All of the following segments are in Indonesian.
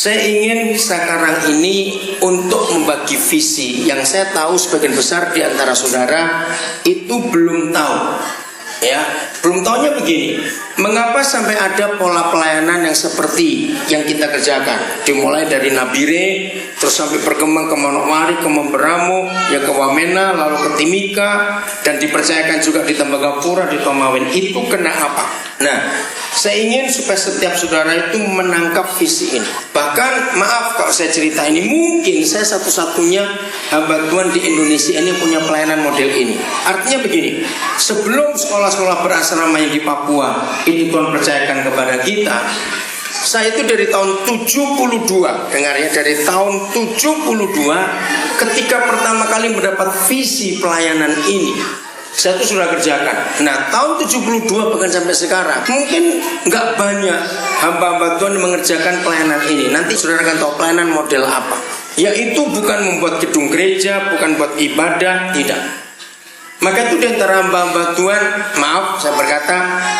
Saya ingin sekarang ini untuk membagi visi yang saya tahu sebagian besar di antara saudara itu belum tahu. Ya, belum tahunya begini. Mengapa sampai ada pola pelayanan yang seperti yang kita kerjakan? Dimulai dari Nabire, terus sampai berkembang ke Manokwari, ke Memberamo, ya ke Wamena, lalu ke Timika, dan dipercayakan juga di Tembagapura, di Tomawen. Itu kena apa? Nah, saya ingin supaya setiap saudara itu menangkap visi ini. Bahkan maaf kalau saya cerita ini, mungkin saya satu-satunya hamba Tuhan di Indonesia ini yang punya pelayanan model ini. Artinya begini, sebelum sekolah-sekolah berasrama yang di Papua ini Tuhan percayakan kepada kita, saya itu dari tahun 72, dengar ya, dari tahun 72 ketika pertama kali mendapat visi pelayanan ini, saya itu sudah kerjakan. Nah, tahun 72 bahkan sampai sekarang mungkin nggak banyak hamba-hamba Tuhan yang mengerjakan pelayanan ini. Nanti saudara akan tahu pelayanan model apa. Yaitu bukan membuat gedung gereja, bukan buat ibadah, tidak. Maka itu di antara hamba-hamba Tuhan, maaf saya berkata,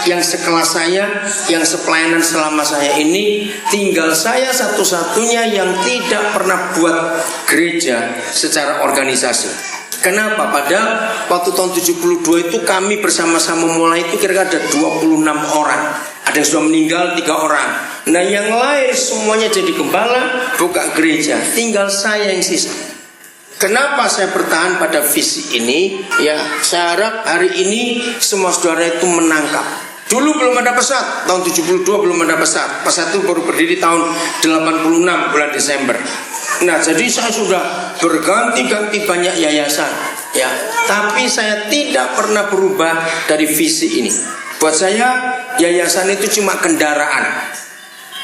yang sekelas saya, yang sepelayanan selama saya ini, tinggal saya satu-satunya yang tidak pernah buat gereja secara organisasi. Kenapa? Padahal waktu tahun 72 itu kami bersama-sama mulai itu kira-kira ada 26 orang. Ada yang sudah meninggal 3 orang. Nah, yang lain semuanya jadi gembala, buka gereja. Tinggal saya yang sisa. Kenapa saya bertahan pada visi ini? Ya, saya harap hari ini semua saudara itu menangkap. Dulu belum ada pesat, tahun 72 belum ada pesat. Pesat itu baru berdiri tahun 86 bulan Desember. Nah, jadi saya sudah berganti-ganti banyak yayasan, ya. Tapi saya tidak pernah berubah dari visi ini. Buat saya, yayasan itu cuma kendaraan.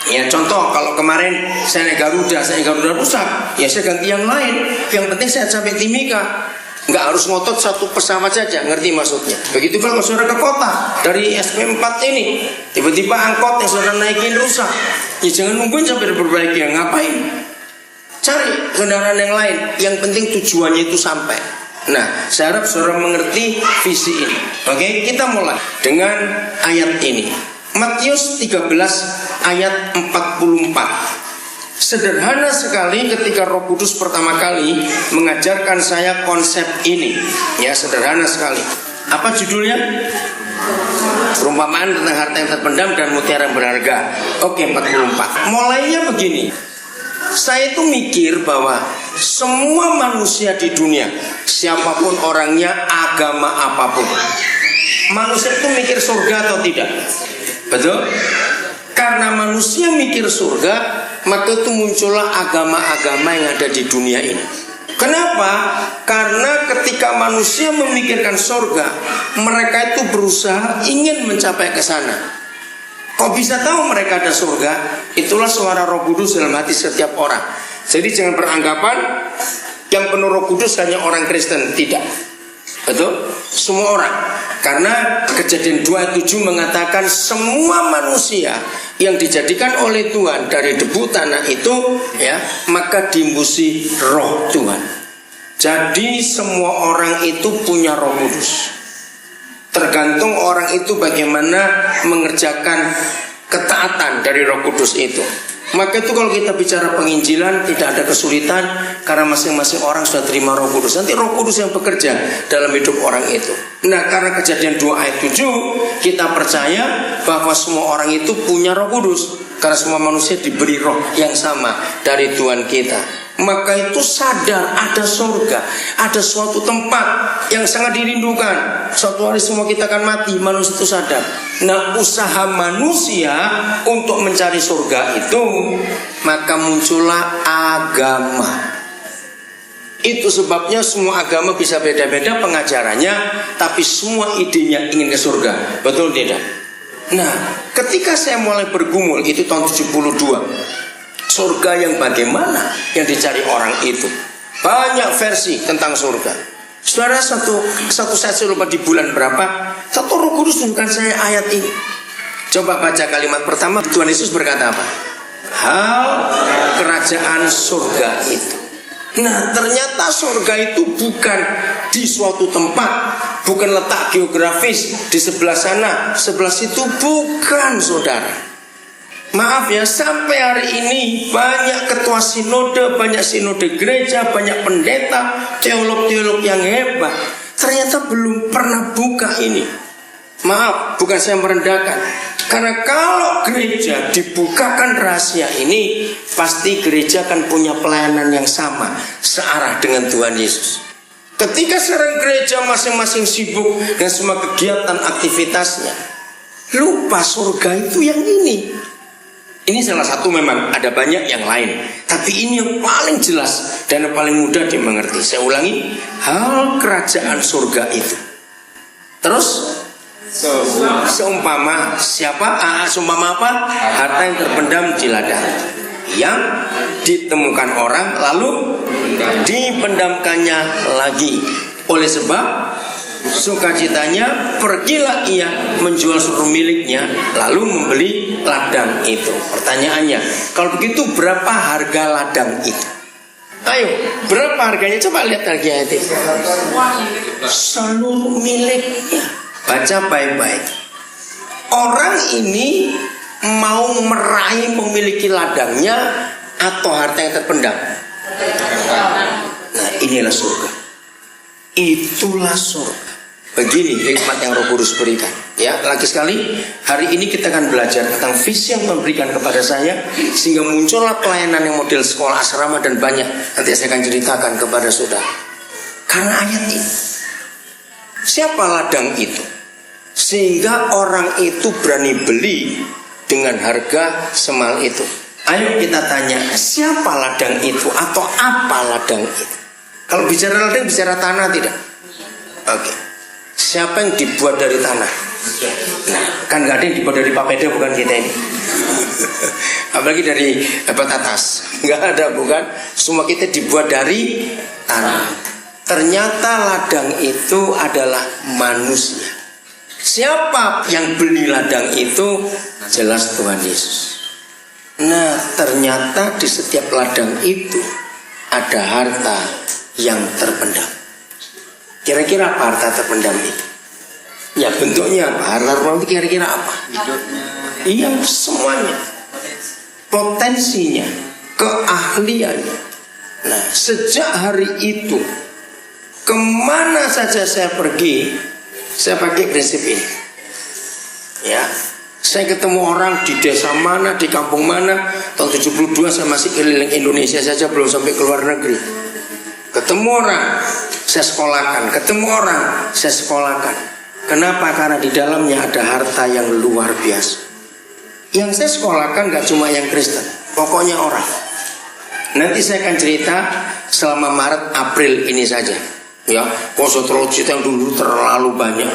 Ya, contoh kalau kemarin saya naik Garuda rusak, ya saya ganti yang lain. Yang penting saya sampai Timika. Nggak harus ngotot satu pesawat saja, ngerti maksudnya? Begitu kalau saudara ke kota dari SP4 ini, tiba-tiba angkot yang saudara naikin rusak, ya jangan nungguin sampai diperbaiki. Ya ngapain? Cari kendaraan yang lain. Yang penting tujuannya itu sampai. Nah, saya harap saudara mengerti visi ini. Oke, kita mulai dengan ayat ini. Matius 13 ayat 44. Sederhana sekali ketika Roh Kudus pertama kali mengajarkan saya konsep ini. Ya, sederhana sekali. Apa judulnya? Perumpamaan tentang harta yang terpendam dan mutiara yang berharga. Oke, 44. Mulainya begini. Saya itu mikir bahwa semua manusia di dunia, siapapun orangnya, agama apapun, manusia itu mikir surga atau tidak? Betul? Karena manusia mikir surga, maka itu muncullah agama-agama yang ada di dunia ini. Kenapa? Karena ketika manusia memikirkan surga, mereka itu berusaha ingin mencapai ke sana. Kok bisa tahu mereka ada surga? Itulah suara Roh Kudus dalam hati setiap orang. Jadi jangan beranggapan yang penuh Roh Kudus hanya orang Kristen. Tidak. Betul? Semua orang. Karena Kejadian 2:7 mengatakan semua manusia yang dijadikan oleh Tuhan dari debu tanah itu, ya, maka diembusi Roh Tuhan. Jadi semua orang itu punya Roh Kudus. Tergantung orang itu bagaimana mengerjakan ketaatan dari Roh Kudus itu. Maka itu kalau kita bicara penginjilan tidak ada kesulitan karena masing-masing orang sudah terima Roh Kudus. Nanti Roh Kudus yang bekerja dalam hidup orang itu. Nah, karena Kejadian 2 ayat 7 kita percaya bahwa semua orang itu punya Roh Kudus. Karena semua manusia diberi roh yang sama dari Tuhan kita. Maka itu sadar ada surga, ada suatu tempat yang sangat dirindukan. Suatu hari semua kita akan mati, manusia itu sadar. Nah, usaha manusia untuk mencari surga itu, maka muncullah agama. Itu sebabnya semua agama bisa beda-beda pengajarannya, tapi semua idenya ingin ke surga. Betul tidak? Nah, ketika saya mulai bergumul, itu tahun 72. Surga yang bagaimana yang dicari orang itu? Banyak versi tentang surga. Saudara, satu saya lupa di bulan berapa, satu Roh Kudus tunjukkan saya ayat ini. Coba baca kalimat pertama. Tuhan Yesus berkata apa? Hal kerajaan surga itu. Nah, ternyata surga itu bukan di suatu tempat, bukan letak geografis di sebelah sana, sebelah situ, bukan, saudara. Maaf ya, sampai hari ini banyak ketua sinode, banyak sinode gereja, banyak pendeta, teolog-teolog yang hebat, ternyata belum pernah buka ini. Maaf, bukan saya merendahkan. Karena kalau gereja dibukakan rahasia ini, pasti gereja akan punya pelayanan yang sama, searah dengan Tuhan Yesus. Ketika sekarang gereja masing-masing sibuk dengan semua kegiatan aktivitasnya, lupa surga itu yang ini. Ini salah satu, memang ada banyak yang lain, tapi ini yang paling jelas dan yang paling mudah dimengerti. Saya ulangi, hal kerajaan surga itu. Terus seumpama siapa? Seumpama apa? Harta yang terpendam di ladang, yang ditemukan orang lalu dipendamkannya lagi. Oleh sebab sukacitanya pergilah ia menjual seluruh miliknya lalu membeli ladang itu. Pertanyaannya, kalau begitu berapa harga ladang itu? Ayo, berapa harganya? Coba lihat harganya itu. Seluruh miliknya. Baca baik-baik. Orang ini mau meraih memiliki ladangnya atau harta yang terpendam? Nah, inilah surga. Itulah surga. Begini hikmat yang Roh Kudus berikan. Ya, lagi sekali hari ini kita akan belajar tentang visi yang Tuhan berikan kepada saya, sehingga muncullah pelayanan yang model sekolah asrama dan banyak. Nanti saya akan ceritakan kepada saudara. Karena ayat ini, siapa ladang itu? Sehingga orang itu berani beli dengan harga semal itu. Ayo kita tanya, siapa ladang itu atau apa ladang itu? Kalau bicara ladang, bicara tanah tidak? Oke. Siapa yang dibuat dari tanah? Nah, kan gak ada yang dibuat dari papeda, bukan kita ini. Apalagi dari atas. Gak ada, bukan? Semua kita dibuat dari tanah. Ternyata ladang itu adalah manusia. Siapa yang beli ladang itu? Jelas Tuhan Yesus. Nah, ternyata di setiap ladang itu ada harta yang terpendam. Kira-kira apa harta terpendam itu? Ya, bentuknya apa? Harta terpendam itu kira-kira apa? Iya, semuanya. Potensinya, keahliannya. Nah, sejak hari itu, kemana saja saya pergi, saya pakai prinsip ini. Ya, saya ketemu orang di desa mana, di kampung mana. Tahun 72 saya masih keliling Indonesia saja, belum sampai ke luar negeri. Ketemu orang, saya sekolahkan. Ketemu orang, saya sekolahkan. Kenapa? Karena di dalamnya ada harta yang luar biasa. Yang saya sekolahkan gak cuma yang Kristen, pokoknya orang. Nanti saya akan cerita selama Maret April ini saja. Ya, koso terlalu cerita yang dulu terlalu banyak.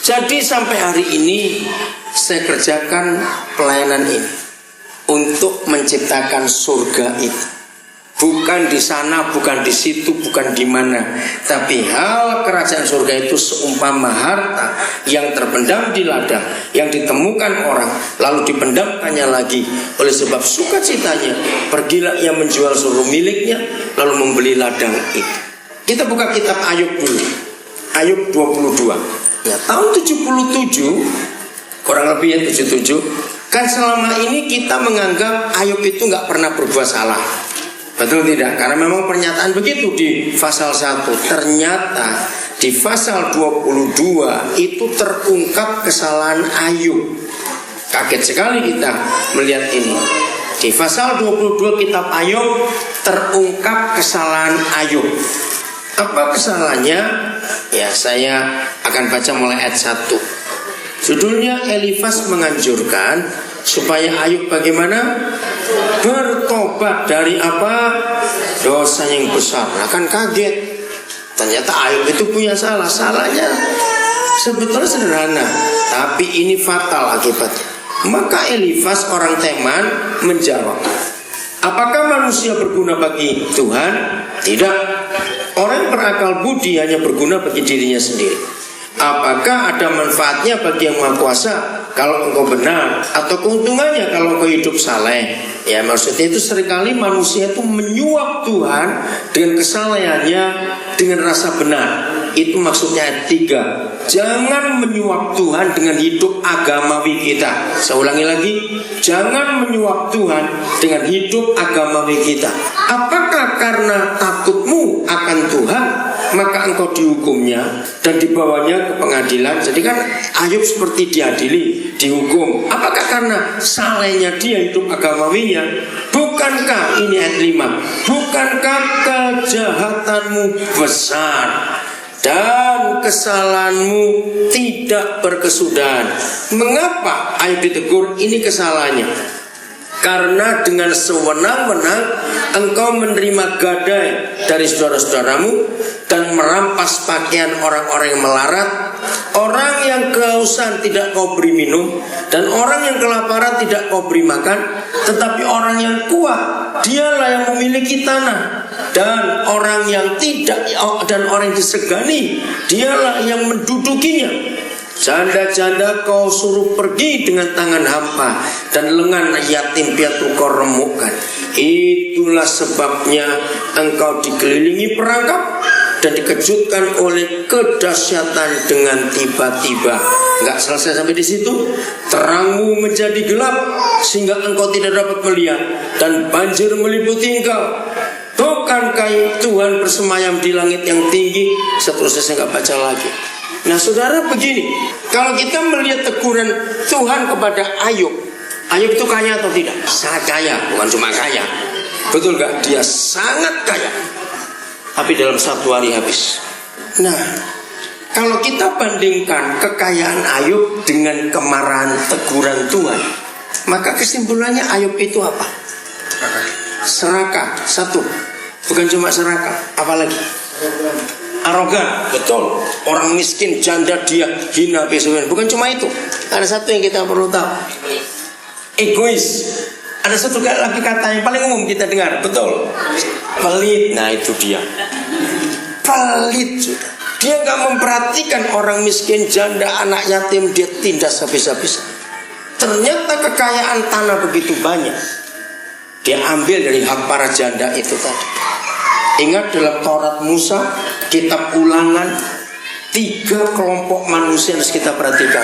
Jadi sampai hari ini saya kerjakan pelayanan ini untuk menciptakan surga itu. Bukan di sana, bukan di situ, bukan di mana, tapi hal kerajaan surga itu seumpama harta yang terpendam di ladang, yang ditemukan orang lalu dipendamkannya lagi. Oleh sebab sukacitanya pergilah ia menjual seluruh miliknya lalu membeli ladang itu. Kita buka kitab Ayub dulu. Ayub 22. Ya, tahun 77, kurang lebih ya 77. Kan selama ini kita menganggap Ayub itu gak pernah berbuat salah. Betul tidak? Karena memang pernyataan begitu di pasal 1. Ternyata di pasal 22 itu terungkap kesalahan Ayub. Kaget sekali kita melihat ini. Di pasal 22 kitab Ayub terungkap kesalahan Ayub. Apa kesalahannya? Ya, saya akan baca mulai ayat 1. Judulnya, Elifas menganjurkan supaya Ayub bagaimana? Bertobat dari apa? Dosa yang besar. Nah, kan kaget. Ternyata Ayub itu punya salah. Salahnya sebetulnya sederhana, tapi ini fatal akibatnya. Maka Elifas orang Teman menjawab, apakah manusia berguna bagi Tuhan? Tidak. Orang yang berakal budi hanya berguna bagi dirinya sendiri. Apakah ada manfaatnya bagi yang Maha Kuasa kalau engkau benar, atau keuntungannya kalau engkau hidup saleh? Ya, maksudnya itu seringkali manusia itu menyuap Tuhan dengan kesalehannya, dengan rasa benar. Itu maksudnya ayat 3. Jangan menyuap Tuhan dengan hidup agamawi kita. Saya ulangi lagi, jangan menyuap Tuhan dengan hidup agamawi kita. Apakah karena takutmu akan Tuhan maka engkau dihukumnya dan dibawanya ke pengadilan? Jadi kan Ayub seperti diadili, dihukum. Apakah karena salehnya dia hidup agamawinya? Bukankah, ini ayat 5, bukankah kejahatanmu besar dan kesalahanmu tidak berkesudahan? Mengapa Ayub ditegur? Ini kesalahannya. Karena dengan sewenang-wenang engkau menerima gadai dari saudara-saudaramu dan merampas pakaian orang-orang yang melarat, orang yang kehausan tidak kau beri minum, dan orang yang kelaparan tidak kau beri makan. Tetapi orang yang kuat, dialah yang memiliki tanah, dan orang yang disegani, dialah yang mendudukinya. Janda-janda kau suruh pergi dengan tangan hampa, dan lengan yatim piatu kau remukkan. Itulah sebabnya engkau dikelilingi perangkap dan dikejutkan oleh kedahsyatan dengan tiba-tiba. Enggak selesai sampai di situ. Terangmu menjadi gelap sehingga engkau tidak dapat melihat, dan banjir meliputi engkau. Bukankah Tuhan bersemayam di langit yang tinggi? Seterusnya saya nggak baca lagi. Nah saudara, begini, kalau kita melihat teguran Tuhan kepada Ayub, Ayub itu kaya atau tidak? Sangat kaya, bukan cuma kaya. Betul gak? Dia sangat kaya, tapi dalam satu hari habis. Nah, kalau kita bandingkan kekayaan Ayub dengan kemarahan teguran Tuhan, maka kesimpulannya Ayub itu apa? Serakah. Satu, bukan cuma serakah, apalagi arogan. Betul, orang miskin, janda dia hina pesugihan. Bukan cuma itu, ada satu yang kita perlu tahu, egois. Ada satu lagi kata yang paling umum kita dengar, betul, pelit. Nah itu dia, pelit. Sudah, dia gak memperhatikan orang miskin, janda, anak yatim, dia tindas habis-habisan. Ternyata kekayaan tanah begitu banyak, dia ambil dari hak para janda itu tadi. Ingat dalam Taurat Musa, kitab Ulangan, 3 kelompok manusia harus kita perhatikan: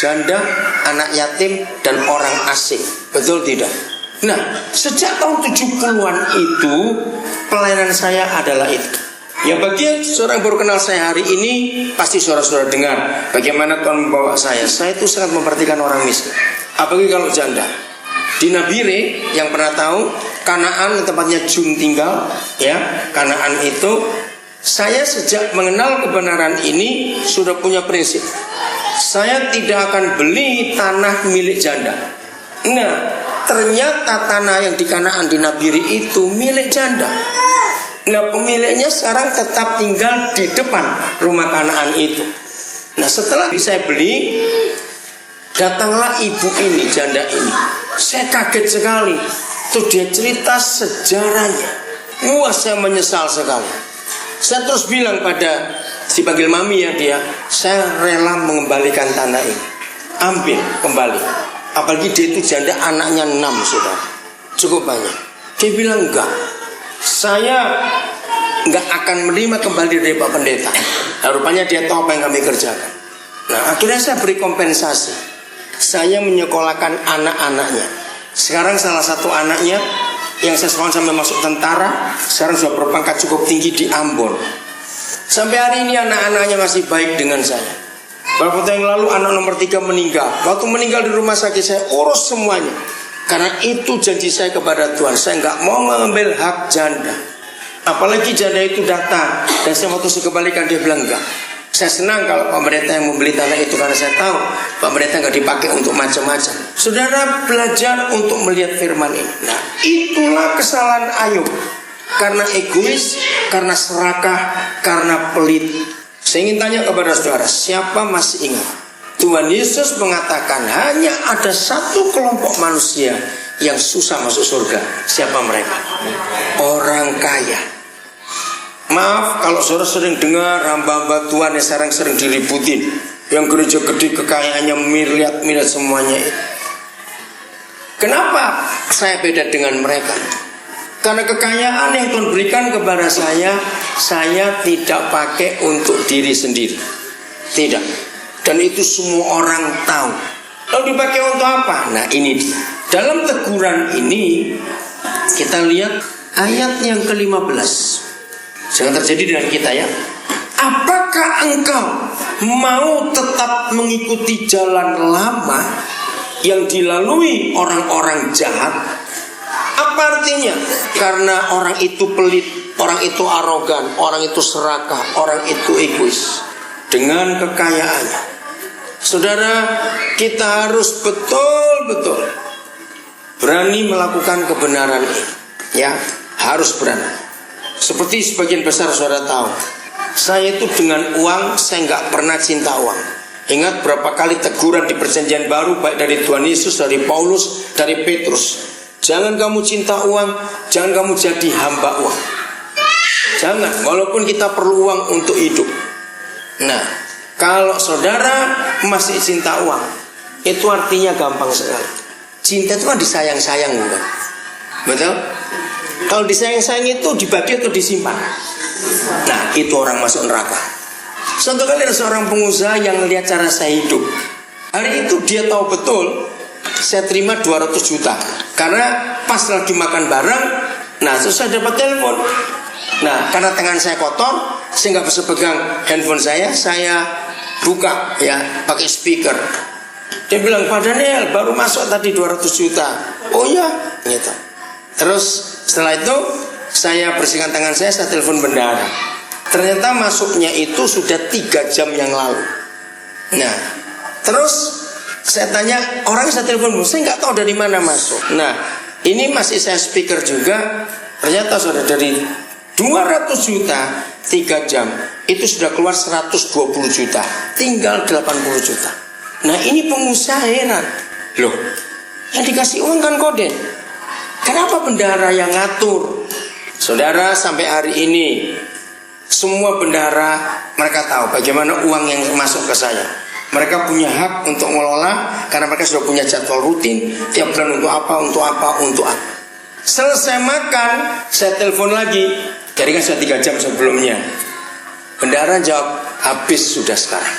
janda, anak yatim, dan orang asing. Betul tidak? Nah, sejak tahun 70-an itu pelayanan saya adalah itu. Ya, bagi seorang yang baru kenal saya hari ini, pasti saudara-saudara dengar bagaimana Tuhan membawa saya. Saya itu sangat memperhatikan orang miskin, apalagi kalau janda. Di Nabire, yang pernah tahu, Kanaan tempatnya Jun tinggal, ya, Kanaan itu, saya sejak mengenal kebenaran ini sudah punya prinsip. Saya tidak akan beli tanah milik janda. Nah, ternyata tanah yang di Kanaan di Nabire itu milik janda. Nah, pemiliknya sekarang tetap tinggal di depan rumah Kanaan itu. Nah, setelah saya beli, datanglah ibu ini, janda ini. Saya kaget sekali. Tuh dia cerita sejarahnya. Wah, saya menyesal sekali. Saya terus bilang pada, dipanggil mami ya dia, saya rela mengembalikan tanah ini. Ambil kembali. Apalagi dia itu janda, anaknya 6 saudara. Cukup banyak. Dia bilang enggak, saya enggak akan menerima kembali dari Pak Pendeta. Nah, rupanya dia tahu apa yang kami kerjakan. Nah, akhirnya saya beri kompensasi. Saya menyekolahkan anak-anaknya. Sekarang salah satu anaknya yang saya sekolah sampai masuk tentara, sekarang sudah berpangkat cukup tinggi di Ambon. Sampai hari ini anak-anaknya masih baik dengan saya. Beberapa tahun yang lalu anak nomor 3 meninggal. Waktu meninggal di rumah sakit saya urus semuanya. Karena itu janji saya kepada Tuhan. Saya nggak mau mengambil hak janda. Apalagi janda itu datang dan saya waktu sekebalikan, dia bilang enggak. Saya senang kalau Pak Pendeta yang membeli tanah itu, karena saya tahu Pak Pendeta nggak dipakai untuk macam-macam. Saudara, belajar untuk melihat firman ini. Nah, itulah kesalahan Ayub. Karena egois, karena serakah, karena pelit. Saya ingin tanya kepada saudara, siapa masih ingat Tuhan Yesus mengatakan hanya ada satu kelompok manusia yang susah masuk surga? Siapa mereka? Orang kaya. Maaf kalau saudara sering dengar hamba-hamba Tuhan yang sekarang sering diributin, yang gereja gede kekayaannya miliar-miliar semuanya itu. Kenapa saya beda dengan mereka? Karena kekayaan yang Tuhan berikan kepada saya saya tidak pakai untuk diri sendiri. Tidak. Dan itu semua orang tahu. Lalu dipakai untuk apa? Nah ini dalam teguran ini kita lihat ayat yang ke-15. Jangan terjadi dengan kita ya. Apakah engkau mau tetap mengikuti jalan lama yang dilalui orang-orang jahat? Apa artinya? Karena orang itu pelit, orang itu arogan, orang itu serakah, orang itu egois dengan kekayaannya. Saudara, kita harus betul-betul berani melakukan kebenaran ini. Ya, harus berani. Seperti sebagian besar saudara tahu, saya itu dengan uang, saya nggak pernah cinta uang. Ingat berapa kali teguran di perjanjian baru, baik dari Tuhan Yesus, dari Paulus, dari Petrus. Jangan kamu cinta uang, jangan kamu jadi hamba uang. Jangan, walaupun kita perlu uang untuk hidup. Nah, kalau saudara masih cinta uang, itu artinya gampang sekali. Cinta itu kan disayang-sayang, bukan? Betul? Kalau disayang-sayang itu dibagi atau disimpan? Nah, itu orang masuk neraka. Suatu kali ada seorang pengusaha yang melihat cara saya hidup. Hari itu dia tahu betul saya terima 200 juta. Karena pas lagi makan bareng, nah terus saya dapat telepon. Nah, karena tangan saya kotor, saya nggak bisa pegang handphone saya buka ya pakai speaker. Dia bilang, Pak Daniel baru masuk tadi 200 juta. Oh ya, gitu. Terus setelah itu saya bersihkan tangan saya telepon bendahara. Ternyata masuknya itu sudah 3 jam yang lalu. Nah, terus saya tanya, orang saya telepon, saya nggak tahu dari mana masuk. Nah, ini masih saya speaker juga. Ternyata sudah dari 200 juta 3 jam itu sudah keluar 120 juta, tinggal 80 juta. Nah, ini pengusaha heran. Loh, yang dikasih uang kan Koden. Kenapa bendahara yang ngatur? Saudara, sampai hari ini semua bendahara mereka tahu bagaimana uang yang masuk ke saya. Mereka punya hak untuk mengelola karena mereka sudah punya jadwal rutin tiap bulan untuk apa. Selesai makan, saya telepon lagi. Jadi kan sudah 3 jam sebelumnya. Bendahara jawab, habis sudah sekarang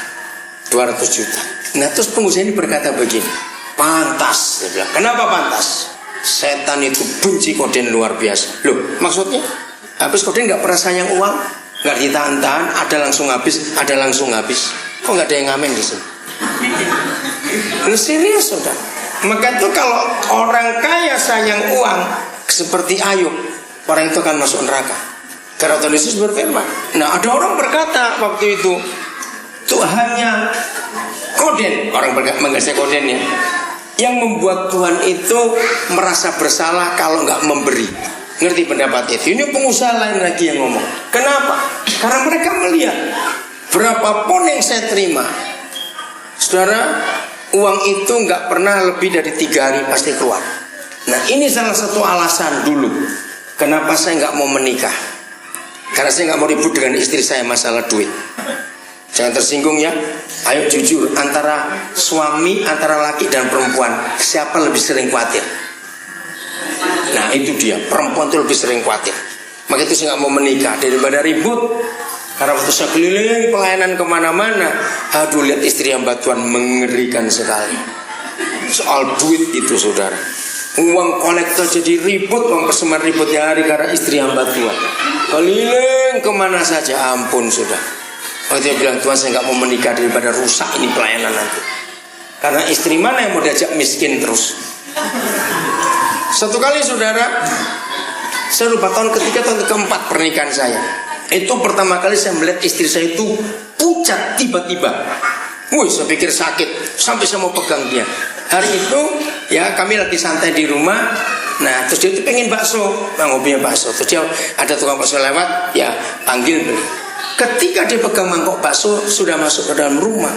200 juta. Nah, terus pengusaha ini berkata begini, pantas. Dia bilang, kenapa pantas? Setan itu benci Koden luar biasa. Loh, maksudnya? Habis Koden gak pernah sayang uang, gak ditahan-tahan, ada langsung habis. Kok gak ada yang ngamen di sini? Lu serius, saudara? Maka itu kalau orang kaya sayang uang seperti Ayub, orang itu akan masuk neraka. Karena Tuhan Yesus berfirman. Nah, ada orang berkata waktu itu, Tuhannya Koden, orang mengasihi Koden ya, yang membuat Tuhan itu merasa bersalah kalau nggak memberi. Ngerti pendapat itu? Ini pengusaha lain lagi yang ngomong. Kenapa? Karena mereka melihat berapapun yang saya terima, saudara, uang itu nggak pernah lebih dari 3 hari pasti keluar. Nah, ini salah satu alasan dulu kenapa saya nggak mau menikah. Karena saya nggak mau ribut dengan istri saya masalah duit. Jangan tersinggung ya. Ayo jujur, antara suami, antara laki dan perempuan, siapa lebih sering khawatir? Nah, itu dia, perempuan itu lebih sering khawatir. Maka itu saya nggak mau menikah daripada ribut. Karena waktu saya keliling pelayanan kemana-mana, aduh, lihat istri hamba Tuhan mengerikan sekali. Soal duit itu, saudara, uang kolektor jadi ribut, uang persembahan ributnya hari karena istri hamba Tuhan. Keliling kemana saja, ampun sudah. Waktu dia bilang, Tuhan saya nggak mau menikah daripada rusak ini pelayanan nanti. Karena istri mana yang mau diajak miskin terus? Satu kali saudara, saya lupa tahun ketiga tahun keempat pernikahan saya. Itu pertama kali saya melihat istri saya itu pucat tiba-tiba. Wih, saya pikir sakit sampai saya mau pegang dia. Hari itu ya kami lagi santai di rumah. Nah, terus dia itu pengen bakso, hobinya bakso. Terus dia ada tukang bakso lewat, ya panggil beli. Ketika dia pegang mangkok bakso, sudah masuk ke dalam rumah,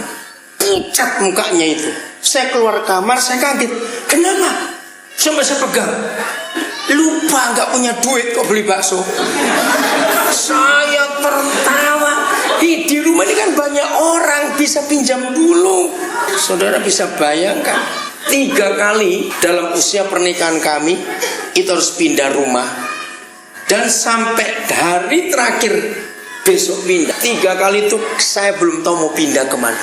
pucat mukanya itu. Saya keluar kamar, saya kaget. Kenapa? Sampai saya pegang. Lupa nggak punya duit kok beli bakso. Saya tertawa. Di rumah ini kan banyak orang, bisa pinjam dulu. Saudara bisa bayangkan, 3 kali dalam usia pernikahan kami itu harus pindah rumah. Dan sampai hari terakhir besok pindah. 3 kali itu saya belum tahu mau pindah kemana.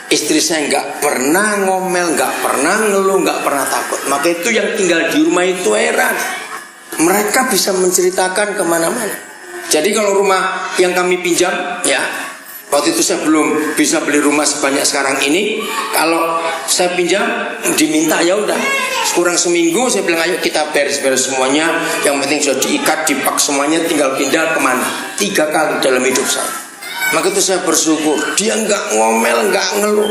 Istri saya nggak pernah ngomel, nggak pernah ngeluh, nggak pernah takut. Maka itu yang tinggal di rumah itu heran. Mereka bisa menceritakan kemana-mana. Jadi kalau rumah yang kami pinjam, ya waktu itu saya belum bisa beli rumah sebanyak sekarang ini. Kalau saya pinjam, diminta ya udah. Kurang seminggu saya bilang ayo kita beres-beres semuanya. Yang penting sudah diikat, dipak semuanya, tinggal pindah kemana. 3 kali dalam hidup saya. Maka itu saya bersyukur. Dia nggak ngomel, nggak ngeluh.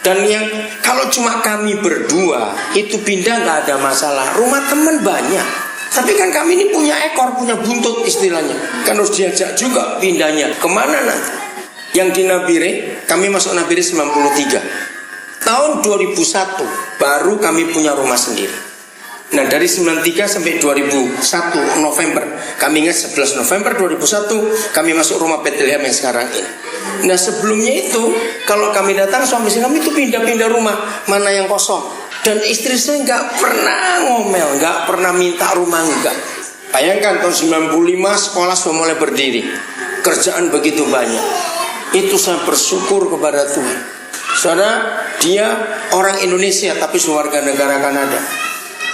Dan yang kalau cuma kami berdua itu pindah nggak ada masalah. Rumah teman banyak. Tapi kan kami ini punya ekor, punya buntut istilahnya. Kan harus diajak juga pindahnya. Kemana nanti? Yang di Nabire, kami masuk Nabire 93. Tahun 2001 baru kami punya rumah sendiri. Nah dari 93 sampai 2001 November, kami ingat 11 November 2001 kami masuk rumah Bethlehem yang sekarang ini. Nah sebelumnya itu kalau kami datang suami kami itu pindah-pindah rumah, mana yang kosong. Dan istri saya nggak pernah ngomel, nggak pernah minta rumah, enggak. Bayangkan tahun 95 sekolah sudah mulai berdiri, kerjaan begitu banyak. Itu saya bersyukur kepada Tuhan. Saudara, dia orang Indonesia tapi warga negara Kanada.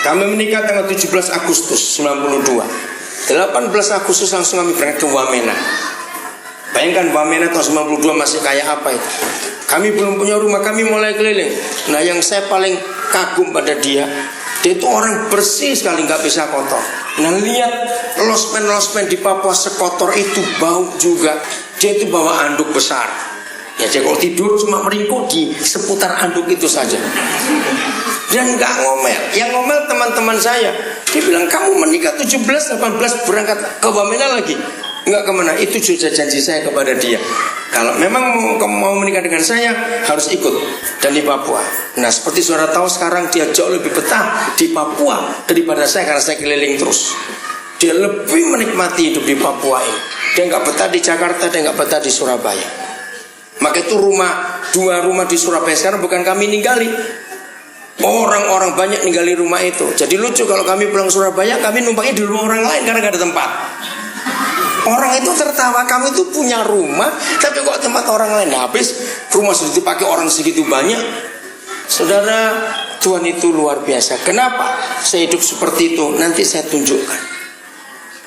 Kami menikah tanggal 17 Agustus 92. 18 Agustus langsung kami berangkat ke Wamena. Bayangkan Wamena tahun 92 masih kayak apa itu. Kami belum punya rumah, kami mulai keliling. Nah yang saya paling kagum pada dia itu orang bersih sekali, nggak bisa kotor. Nah lihat losmen di Papua sekotor itu, bau juga. Dia itu bawa anduk besar. Ya jadi kalau tidur cuma meringkuk di seputar anduk itu saja. Dan nggak ngomel. Yang ngomel teman-teman saya. Dia bilang kamu menikah 17, 18 berangkat ke Wamena lagi. Enggak kemana, itu sudah janji saya kepada dia. Kalau memang mau menikah dengan saya harus ikut. Dan di Papua. Nah seperti saudara tahu sekarang dia jauh lebih betah di Papua daripada saya karena saya keliling terus. Dia lebih menikmati hidup di Papua ini. Dia nggak betah di Jakarta, dia nggak betah di Surabaya. Maka itu dua rumah di Surabaya sekarang bukan kami ninggali. Orang-orang banyak ninggali rumah itu. Jadi lucu kalau kami pulang Surabaya, kami numpangnya di rumah orang lain karena nggak ada tempat. Orang itu tertawa, kamu itu punya rumah tapi kok tempat orang lain habis, rumah sudah dipakai orang segitu banyak. Saudara, Tuhan itu luar biasa. Kenapa saya hidup seperti itu? Nanti saya tunjukkan.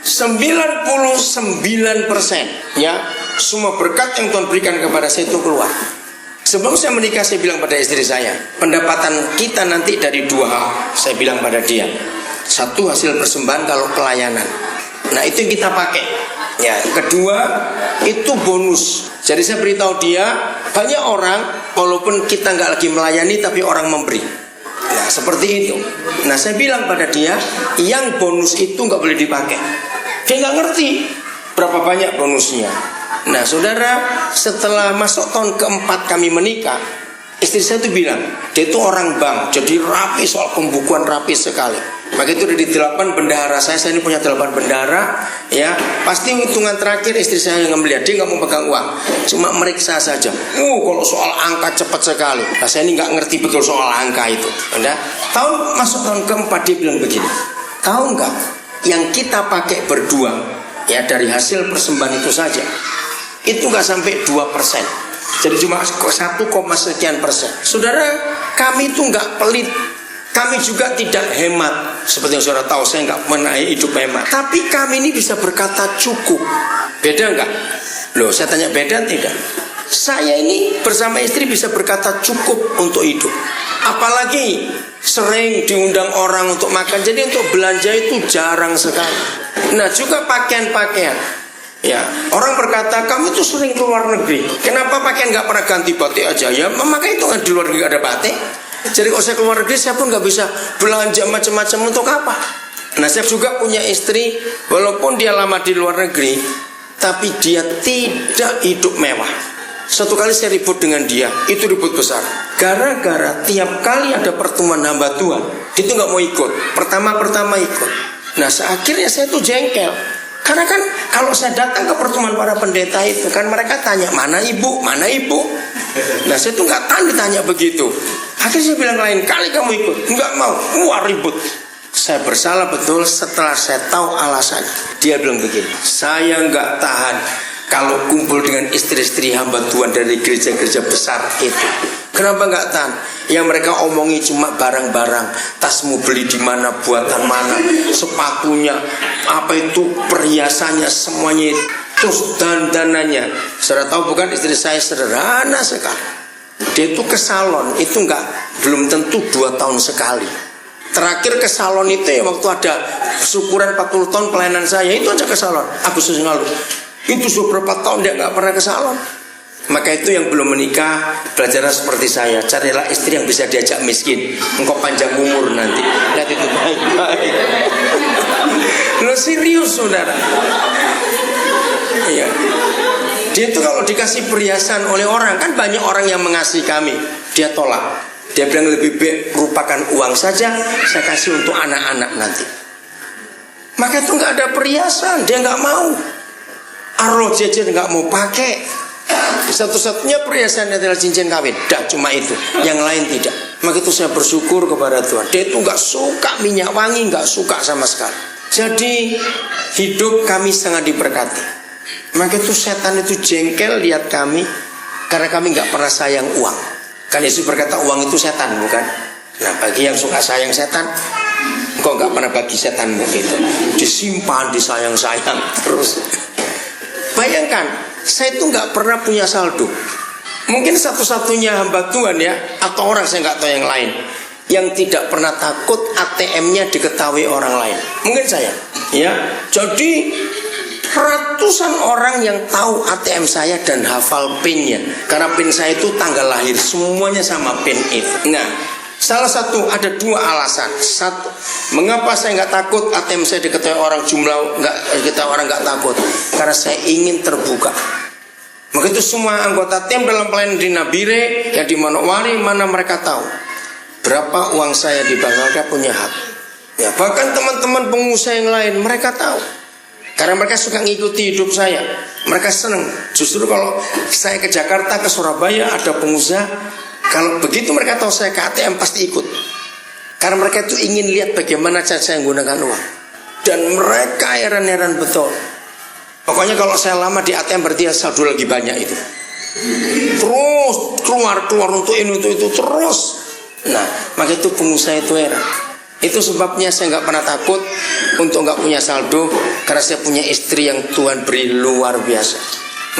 99% ya, semua berkat yang Tuhan berikan kepada saya itu keluar. Sebelum saya menikah saya bilang pada istri saya, pendapatan kita nanti dari 2 hal. Saya bilang pada dia, 1 hasil persembahan kalau pelayanan. Nah itu yang kita pakai. Ya, kedua itu bonus. Jadi saya beritahu dia, banyak orang walaupun kita nggak lagi melayani tapi orang memberi. Nah seperti itu. Nah saya bilang pada dia, yang bonus itu nggak boleh dipakai. Dia nggak ngerti berapa banyak bonusnya. Nah saudara, setelah masuk tahun keempat kami menikah, istri saya tuh bilang, dia itu orang bank, jadi rapi soal pembukuan, rapi sekali. Maka itu udah di 8 bendahara saya ini punya 8 bendahara. Ya, pasti hitungan terakhir istri saya yang melihat, dia nggak mau pegang uang, cuma meriksa saja. Kalau soal angka cepat sekali. Nah saya ini nggak ngerti betul soal angka itu. Anda masuk tahun keempat dia bilang begini, tahu nggak yang kita pakai berdua ya dari hasil persembahan itu saja itu nggak sampai 2%. Jadi cuma 1, sekian persen. Saudara, kami itu nggak pelit. Kami juga tidak hemat. Seperti yang saudara tahu, saya nggak menaik hidup hemat. Tapi kami ini bisa berkata cukup. Beda nggak? Loh, saya tanya beda tidak? Saya ini bersama istri bisa berkata cukup untuk hidup. Apalagi sering diundang orang untuk makan. Jadi untuk belanja itu jarang sekali. Nah juga pakaian-pakaian. Ya, orang berkata kamu tuh sering keluar negeri. Kenapa pakaian nggak pernah ganti batik aja? Ya, maka itu kan di luar negeri ada batik. Jadi kalau saya keluar negeri saya pun nggak bisa belanja macam-macam untuk apa. Nah saya juga punya istri, walaupun dia lama di luar negeri, tapi dia tidak hidup mewah. Satu kali saya ribut dengan dia, itu ribut besar. Gara-gara tiap kali ada pertemuan hamba Tuhan, dia tuh nggak mau ikut. Pertama ikut. Nah akhirnya saya tuh jengkel. Karena kan kalau saya datang ke pertemuan para pendeta itu kan mereka tanya mana ibu. Nah saya tuh nggak tahu ditanya begitu. Akhirnya saya bilang lain kali kamu ikut, nggak mau, wah ribut. Saya bersalah betul setelah saya tahu alasannya. Dia bilang begini, saya nggak tahan kalau kumpul dengan istri-istri hamba Tuhan dari gereja-gereja besar itu. Kenapa nggak tahan? Yang mereka omongi cuma barang-barang, tasmu beli di mana, buatan mana, sepatunya, apa itu perhiasannya, semuanya itu. Terus dandanannya. Saudara tahu bukan, istri saya sederhana sekali. Dia itu ke salon itu belum tentu 2 tahun sekali. Terakhir ke salon itu ya waktu ada syukuran 40 tahun pelayanan saya, itu aja ke salon Agustus yang lalu. Itu sudah berapa tahun dia nggak pernah ke salon. Maka itu yang belum menikah, belajarlah seperti saya. Carilah istri yang bisa diajak miskin, engkau panjang umur nanti. Lihat itu baik-baik. Lo serius saudara. Iya. Dia itu kalau dikasih perhiasan oleh orang, kan banyak orang yang mengasihi kami, dia tolak. Dia bilang lebih baik rupakan uang saja, saya kasih untuk anak-anak nanti. Maka itu nggak ada perhiasan, dia nggak mau. Arloji aja nggak mau pakai. Satu-satunya perhiasannya adalah cincin kawin. Dah cuma itu, yang lain tidak. Maka itu saya bersyukur kepada Tuhan. Dia itu nggak suka minyak wangi, nggak suka sama sekali. Jadi hidup kami sangat diberkati. Maka itu setan itu jengkel lihat kami karena kami nggak pernah sayang uang. Kan Yesus berkata uang itu setan, bukan? Nah bagi yang suka sayang setan, kok nggak pernah bagi setan begitu, disimpan, disayang-sayang terus. Bayangkan, saya itu nggak pernah punya saldo. Mungkin satu-satunya hamba Tuhan ya, atau orang saya nggak tahu yang lain, yang tidak pernah takut ATM-nya diketahui orang lain. Mungkin saya, ya. Jadi ratusan orang yang tahu ATM saya dan hafal PIN-nya. Karena PIN saya itu tanggal lahir, semuanya sama PIN itu. Nah, salah satu, ada 2 alasan. Satu, mengapa saya nggak takut ATM saya diketahui orang, jumlah orang nggak takut? Karena saya ingin terbuka. Maka itu semua anggota tim dalam pelayanan di Nabire, ya di Manowari, mana mereka tahu berapa uang saya di bank, mereka punya hak. Ya, bahkan teman-teman pengusaha yang lain mereka tahu. Karena mereka suka ngikuti hidup saya. Mereka senang. Justru kalau saya ke Jakarta, ke Surabaya, ada pengusaha, kalau begitu mereka tahu saya ke ATM pasti ikut. Karena mereka itu ingin lihat bagaimana cara saya menggunakan uang. Dan mereka heran-heran betul. Pokoknya kalau saya lama di ATM berarti saldo lagi banyak itu. Terus keluar untuk ini untuk itu terus. Nah, maka itu pengusaha itu heran. Itu sebabnya saya nggak pernah takut untuk nggak punya saldo, karena saya punya istri yang Tuhan beri luar biasa.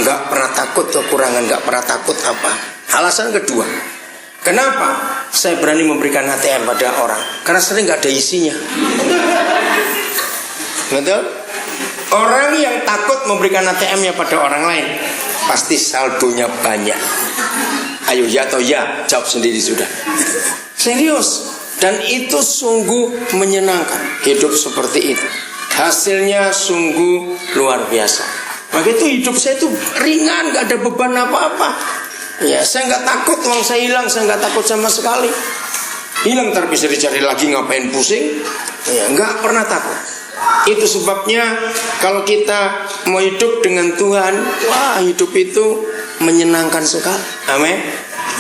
Nggak pernah takut kekurangan, nggak pernah takut apa. Alasan kedua, kenapa saya berani memberikan ATM pada orang? Karena sering nggak ada isinya. Betul? Orang yang takut memberikan ATM-nya pada orang lain, pasti saldonya banyak. Ayo ya atau ya, jawab sendiri sudah. Serius. Dan itu sungguh menyenangkan, hidup seperti itu. Hasilnya sungguh luar biasa. Maka itu hidup saya itu ringan, gak ada beban apa-apa. Ya, saya gak takut uang saya hilang, saya gak takut sama sekali. Hilang ntar bisa dicari lagi, ngapain pusing? Ya, gak pernah takut. Itu sebabnya kalau kita mau hidup dengan Tuhan, wah hidup itu menyenangkan sekali. Amin.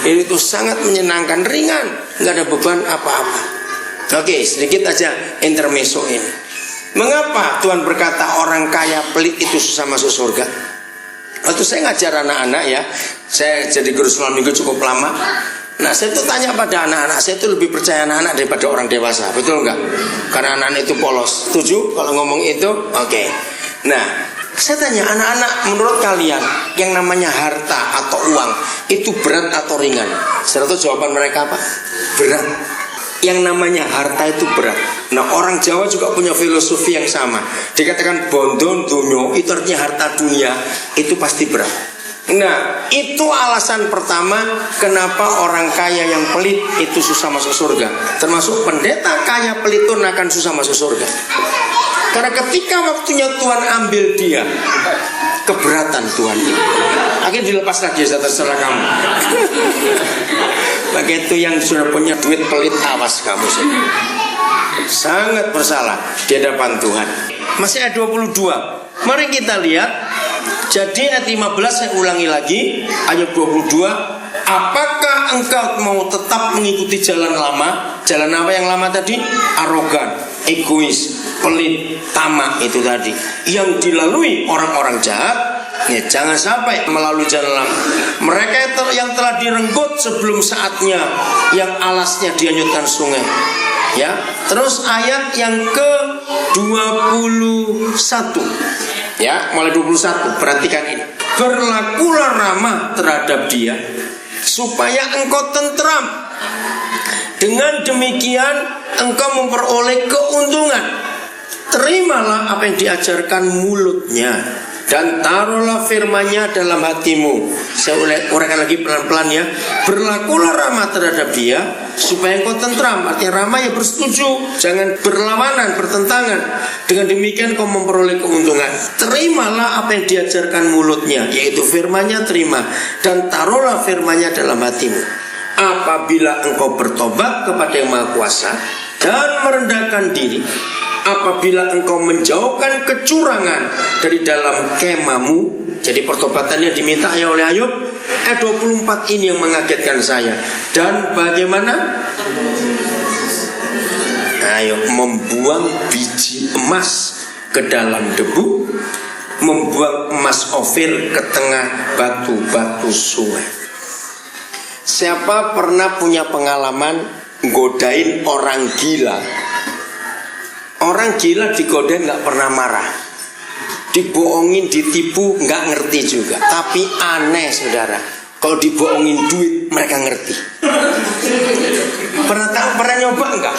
Itu sangat menyenangkan, ringan, nggak ada beban apa-apa. Oke, sedikit aja intermezzo ini. Mengapa Tuhan berkata orang kaya pelit itu susah masuk surga? Waktu saya ngajar anak-anak ya, saya jadi guru selama minggu cukup lama. Nah, saya tuh tanya pada anak-anak, saya tuh lebih percaya anak-anak daripada orang dewasa, betul nggak? Karena anak-anak itu polos. Setuju kalau ngomong itu? Oke. Nah, saya tanya anak-anak, menurut kalian yang namanya harta atau uang itu berat atau ringan? Saudara tahu jawaban mereka apa? Berat. Yang namanya harta itu berat. Nah, orang Jawa juga punya filosofi yang sama. Dikatakan bondon dunyo, itu artinya harta dunia, itu pasti berat. Nah, itu alasan pertama kenapa orang kaya yang pelit itu susah masuk surga. Termasuk pendeta kaya pelit pun akan susah masuk surga. Karena ketika waktunya Tuhan ambil dia, keberatan Tuhan. Akhirnya dilepas lagi, terserah kamu. Begitu yang sudah punya duit pelit, awas kamu sih. Sangat bersalah di hadapan Tuhan. Masih ada 22. Mari kita lihat. Jadi ayat 15 saya ulangi lagi, ayat 22. Apakah engkau mau tetap mengikuti jalan lama, jalan apa yang lama tadi? Arogan, egois, pelit, tamak itu tadi, yang dilalui orang-orang jahat. Ya, jangan sampai melalui jalan lama. Mereka yang telah direnggut sebelum saatnya, yang alasnya dihanyutkan sungai. Ya, terus ayat yang ke-21. Ya, mulai 21. Perhatikan ini. Berlakulah ramah terhadap dia, supaya engkau tentram. Dengan demikian engkau memperoleh keuntungan. Terimalah apa yang diajarkan mulutnya, dan taruhlah firman-Nya dalam hatimu. Saya uraikan lagi pelan-pelan ya. Berlakulah ramah terhadap dia, supaya engkau tentram. Artinya ramah ya bersetuju, jangan berlawanan, bertentangan. Dengan demikian kau memperoleh keuntungan. Terimalah apa yang diajarkan mulutnya, yaitu firman-Nya terima, dan taruhlah firman-Nya dalam hatimu. Apabila engkau bertobat kepada Yang Maha Kuasa dan merendahkan diri, apabila engkau menjauhkan kecurangan dari dalam kemamu. Jadi pertobatannya diminta ya oleh Ayub. Ayat 24 ini yang mengagetkan saya. Dan bagaimana? Ayo, membuang biji emas ke dalam debu, membuang emas Ofir ke tengah batu-batu sungai. Siapa pernah punya pengalaman godain orang gila? Orang gila digodain gak pernah marah, dibohongin, ditipu gak ngerti juga. Tapi aneh saudara, kalau dibohongin duit mereka ngerti. Pernah nyoba enggak?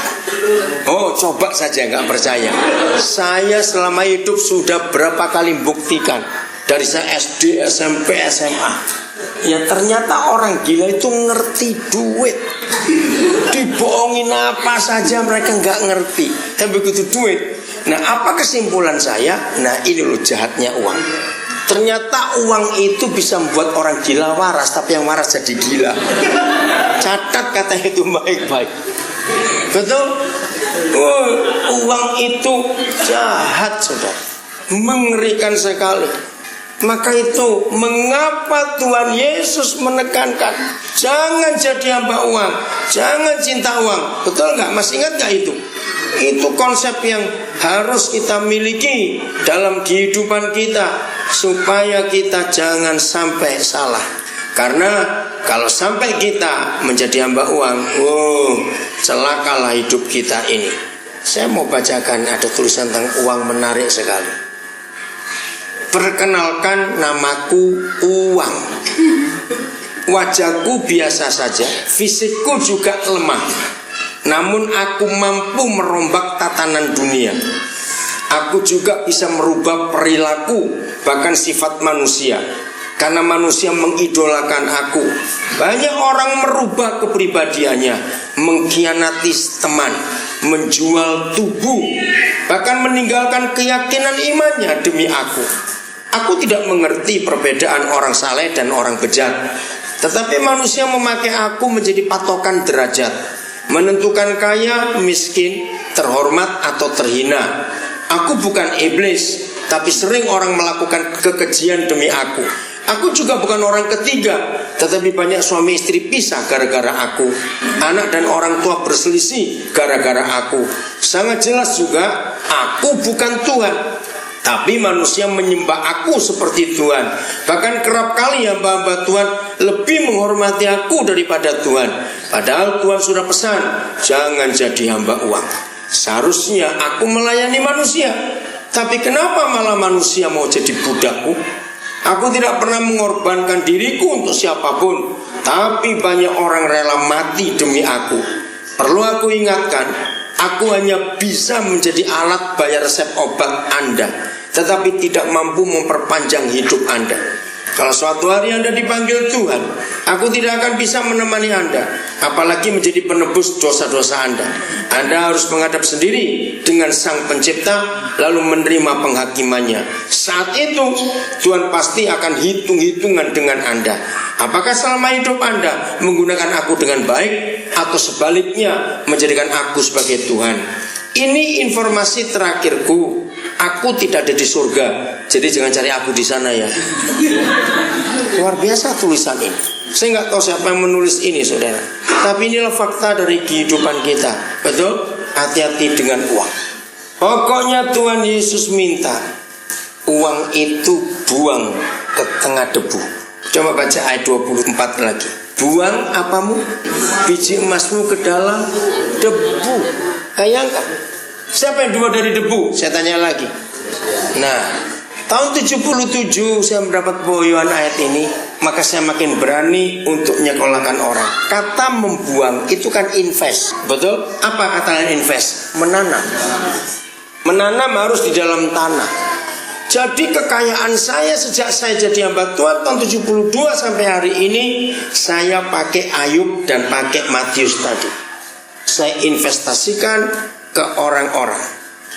Oh, coba saja, gak percaya. Saya selama hidup sudah berapa kali buktikan. Dari saya SD, SMP, SMA. Ya ternyata orang gila itu ngerti duit. Dibohongin apa saja mereka nggak ngerti. Tapi begitu duit. Nah, apa kesimpulan saya? Nah, ini loh jahatnya uang. Ternyata uang itu bisa membuat orang gila waras, tapi yang waras jadi gila. Catat kata itu baik-baik. Betul? Oh, uang itu jahat, saudara. Mengerikan sekali. Maka itu mengapa Tuhan Yesus menekankan jangan jadi hamba uang, jangan cinta uang. Betul nggak? Masih ingat nggak itu? Itu konsep yang harus kita miliki dalam kehidupan kita, supaya kita jangan sampai salah. Karena kalau sampai kita menjadi hamba uang, celakalah hidup kita ini. Saya mau bacakan, ada tulisan tentang uang menarik sekali. Perkenalkan, namaku Uang. Wajahku biasa saja, fisikku juga lemah. Namun aku mampu merombak tatanan dunia. Aku juga bisa merubah perilaku, bahkan sifat manusia. Karena manusia mengidolakan aku. Banyak orang merubah kepribadiannya, mengkhianati teman, menjual tubuh, bahkan meninggalkan keyakinan imannya demi aku. Aku tidak mengerti perbedaan orang saleh dan orang bejat. Tetapi manusia memakai aku menjadi patokan derajat, menentukan kaya, miskin, terhormat atau terhina. Aku bukan iblis, tapi sering orang melakukan kekejian demi aku. Aku juga bukan orang ketiga, tetapi banyak suami istri pisah gara-gara aku. Anak dan orang tua berselisih gara-gara aku. Sangat jelas juga, aku bukan Tuhan, tapi manusia menyembah aku seperti Tuhan. Bahkan kerap kali hamba-hamba Tuhan lebih menghormati aku daripada Tuhan. Padahal Tuhan sudah pesan, jangan jadi hamba uang. Seharusnya aku melayani manusia, tapi kenapa malah manusia mau jadi budakku? Aku tidak pernah mengorbankan diriku untuk siapapun, tapi banyak orang rela mati demi aku. Perlu aku ingatkan, aku hanya bisa menjadi alat bayar resep obat Anda, tetapi tidak mampu memperpanjang hidup Anda. Kalau suatu hari Anda dipanggil Tuhan, aku tidak akan bisa menemani Anda, apalagi menjadi penebus dosa-dosa Anda. Anda harus menghadap sendiri dengan Sang Pencipta, lalu menerima penghakimannya. Saat itu Tuhan pasti akan hitung-hitungan dengan Anda. Apakah selama hidup Anda menggunakan aku dengan baik, atau sebaliknya menjadikan aku sebagai Tuhan? Ini informasi terakhirku. Aku tidak ada di surga, jadi jangan cari aku di sana ya. Luar biasa tulisan ini. Saya nggak tahu siapa yang menulis ini, saudara. Tapi inilah fakta dari kehidupan kita. Betul? Hati-hati dengan uang. Pokoknya Tuhan Yesus minta uang itu buang ke tengah debu. Coba baca ayat 24 lagi. Buang apamu? Biji emasmu ke dalam debu. Bayangkan, siapa yang buang dari debu? Saya tanya lagi. Nah, tahun 77 saya mendapat boyoan ayat ini. Maka saya makin berani untuk nyekolahkan orang. Kata membuang itu kan invest. Betul? Apa kata invest? Menanam. Menanam harus di dalam tanah. Jadi kekayaan saya sejak saya jadi hamba Tuhan tahun 72 sampai hari ini, saya pakai Ayub dan pakai Matius tadi. Saya investasikan ke orang-orang.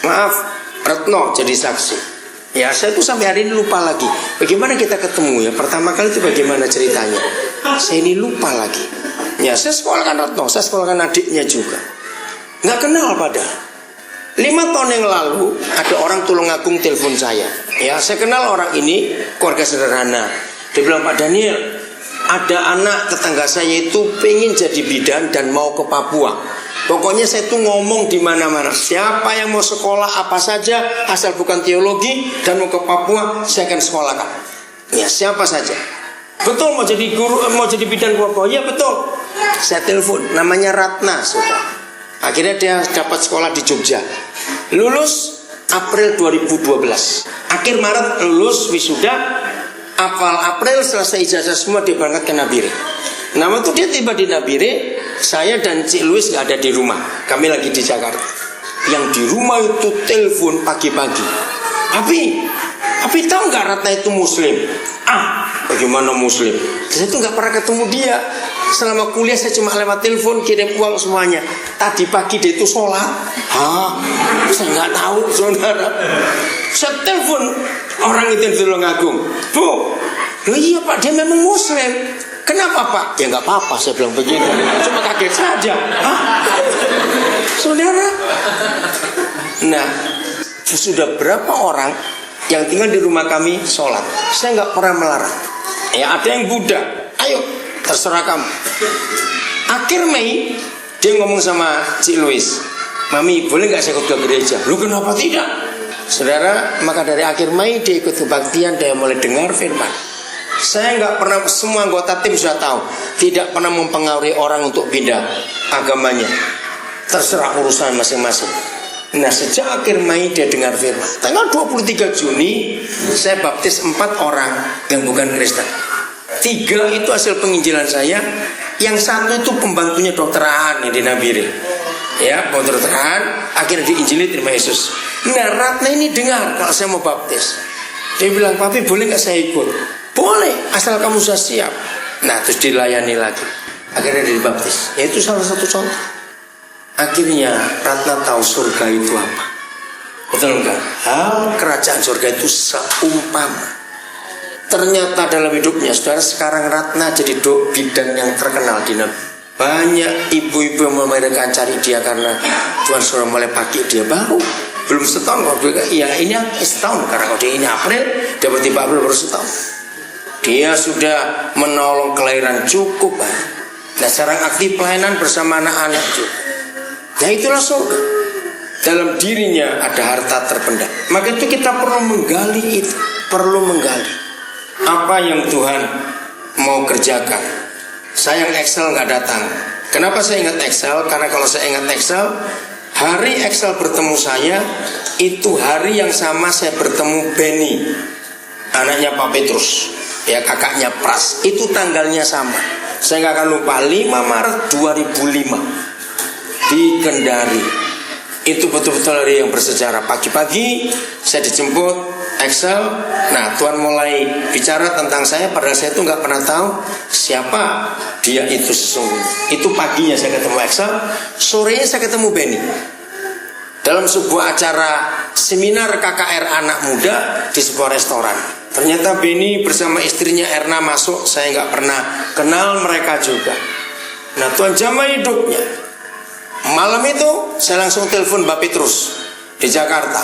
Maaf, Retno jadi saksi. Ya, saya tuh sampai hari ini lupa lagi. Bagaimana kita ketemu ya? Pertama kali itu bagaimana ceritanya? Saya ini lupa lagi. Ya, saya sekolahkan Retno, saya sekolahkan adiknya juga. Nggak kenal padahal. 5 tahun yang lalu ada orang Tulungagung telepon saya. Ya, saya kenal orang ini, keluarga sederhana. Dia bilang, Pak Daniel, ada anak tetangga saya itu pengen jadi bidan dan mau ke Papua. Pokoknya saya tuh ngomong di mana-mana. Siapa yang mau sekolah apa saja, asal bukan teologi dan mau ke Papua, saya akan sekolahkan. Ya, siapa saja. Betul mau jadi guru, mau jadi bidan ke Papua? Ya betul. Saya telepon, namanya Ratna, saudara. Akhirnya dia dapat sekolah di Jogja. Lulus April 2012. Akhir Maret lulus wisuda. Awal April selesai ijazah semua dia berangkat ke Nabire. Nah waktu dia tiba di Nabire, saya dan Cik Luis gak ada di rumah. Kami lagi di Jakarta. Yang di rumah itu telepon pagi-pagi. Tapi tahu gak Ratna itu Muslim? Bagaimana Muslim? Saya tuh gak pernah ketemu dia. Selama kuliah saya cuma lewat telepon, kirim uang semuanya. Tadi pagi dia itu sholat. Saya nggak tahu, saudara. Saya telepon orang itu di Tulungagung. Bu, iya Pak, dia memang Muslim. Kenapa Pak? Ya nggak apa-apa, saya bilang begitu. Cuma kaget saja. Saudara. Nah, sudah berapa orang yang tinggal di rumah kami sholat? Saya nggak pernah melarang. Ya ada yang Buddha. Ayo, terserah kamu. Akhir Mei dia ngomong sama Cik Luis, Mami boleh gak saya ikut ke gereja? Lu kenapa tidak? Saudara, maka dari akhir Mei dia ikut kebaktian. Dia mulai dengar firman. Saya gak pernah, semua anggota tim sudah tahu, tidak pernah mempengaruhi orang untuk pindah agamanya. Terserah urusan masing-masing. Nah sejak akhir Mei dia dengar firman. Tanggal 23 Juni saya baptis 4 orang yang bukan Kristen. 3 itu hasil penginjilan saya. Yang 1 itu pembantunya Dokter Aan di Nabire. Ya, Dokter Aan akhirnya diinjili terima Yesus. Nah Ratna ini dengar kalau saya mau baptis. Dia bilang, Papi boleh gak saya ikut? Boleh, asal kamu sudah siap. Nah terus dilayani lagi. Akhirnya dia dibaptis. Ya itu salah satu contoh. Akhirnya Ratna tahu surga itu apa. Betul enggak? Hal kerajaan surga itu seumpama. Ternyata dalam hidupnya, saudara, sekarang Ratna jadi bidan yang terkenal di Nabi. Banyak ibu-ibu yang mereka cari dia karena Tuhan sudah mulai pakai dia baru. Belum setahun kok. Ya ini setahun karena kalau dia ini April, dia bertiba April baru setahun. Dia sudah menolong kelahiran cukup banyak. Nah sekarang aktif pelayanan bersama anak-anak juga. Nah itulah surga. Dalam dirinya ada harta terpendam. Maka itu kita perlu menggali itu. Perlu menggali apa yang Tuhan mau kerjakan. Saya yang Excel gak datang. Kenapa saya ingat Excel? Karena kalau saya ingat Excel, hari Excel bertemu saya, itu hari yang sama saya bertemu Benny, anaknya Pak Petrus, ya kakaknya Pras. Itu tanggalnya sama. Saya gak akan lupa, 5 Maret 2005 di Kendari. Itu betul-betul hari yang bersejarah. Pagi-pagi saya dijemput Excel. Nah Tuhan mulai bicara tentang saya. Padahal saya itu gak pernah tahu siapa dia itu sesungguhnya. Itu paginya saya ketemu Excel. Sorenya saya ketemu Benny dalam sebuah acara seminar KKR anak muda di sebuah restoran. Ternyata Benny bersama istrinya Erna masuk. Saya gak pernah kenal mereka juga. Nah Tuhan jamah hidupnya. Malam itu saya langsung telepon Mbak Petrus di Jakarta.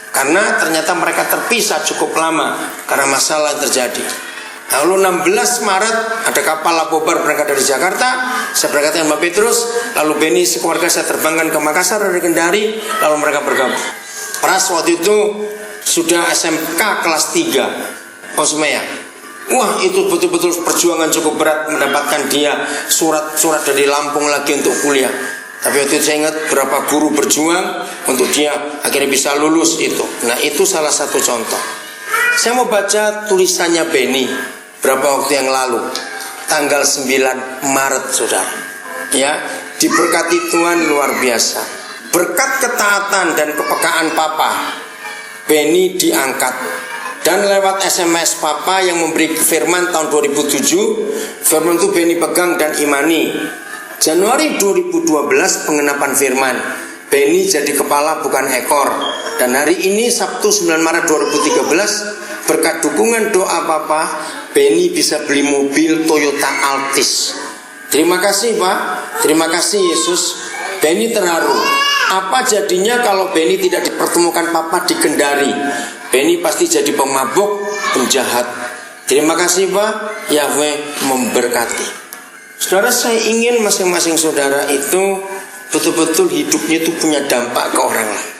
Karena ternyata mereka terpisah cukup lama karena masalah yang terjadi. Lalu 16 Maret ada kapal Labobar berangkat dari Jakarta, saya berangkat dengan Mbak Petrus. Lalu Beni sekeluarga saya terbangkan ke Makassar dari Kendari, lalu mereka bergabung. Pras waktu itu sudah SMK kelas 3 Osmea. Wah, itu betul-betul perjuangan cukup berat mendapatkan dia surat-surat dari Lampung lagi untuk kuliah. Tapi waktu itu saya ingat berapa guru berjuang untuk dia akhirnya bisa lulus itu. Nah, itu salah satu contoh. Saya mau baca tulisannya Beni berapa waktu yang lalu, tanggal 9 Maret, saudara. Ya, diberkati Tuhan luar biasa. Berkat ketaatan dan kepekaan Papa, Beni diangkat. Dan lewat SMS Papa yang memberi firman tahun 2007, firman itu Beni pegang dan imani. Januari 2012 pengenapan firman, Beni jadi kepala bukan ekor. Dan hari ini Sabtu 9 Maret 2013, berkat dukungan doa Papa, Beni bisa beli mobil Toyota Altis. Terima kasih Pak, terima kasih Yesus. Beni terharu. Apa jadinya kalau Beni tidak dipertemukan Papa di Kendari? Beni pasti jadi pemabuk, penjahat. Terima kasih Pak, Yahweh memberkati. Saudara, saya ingin masing-masing saudara itu betul-betul hidupnya itu punya dampak ke orang lain.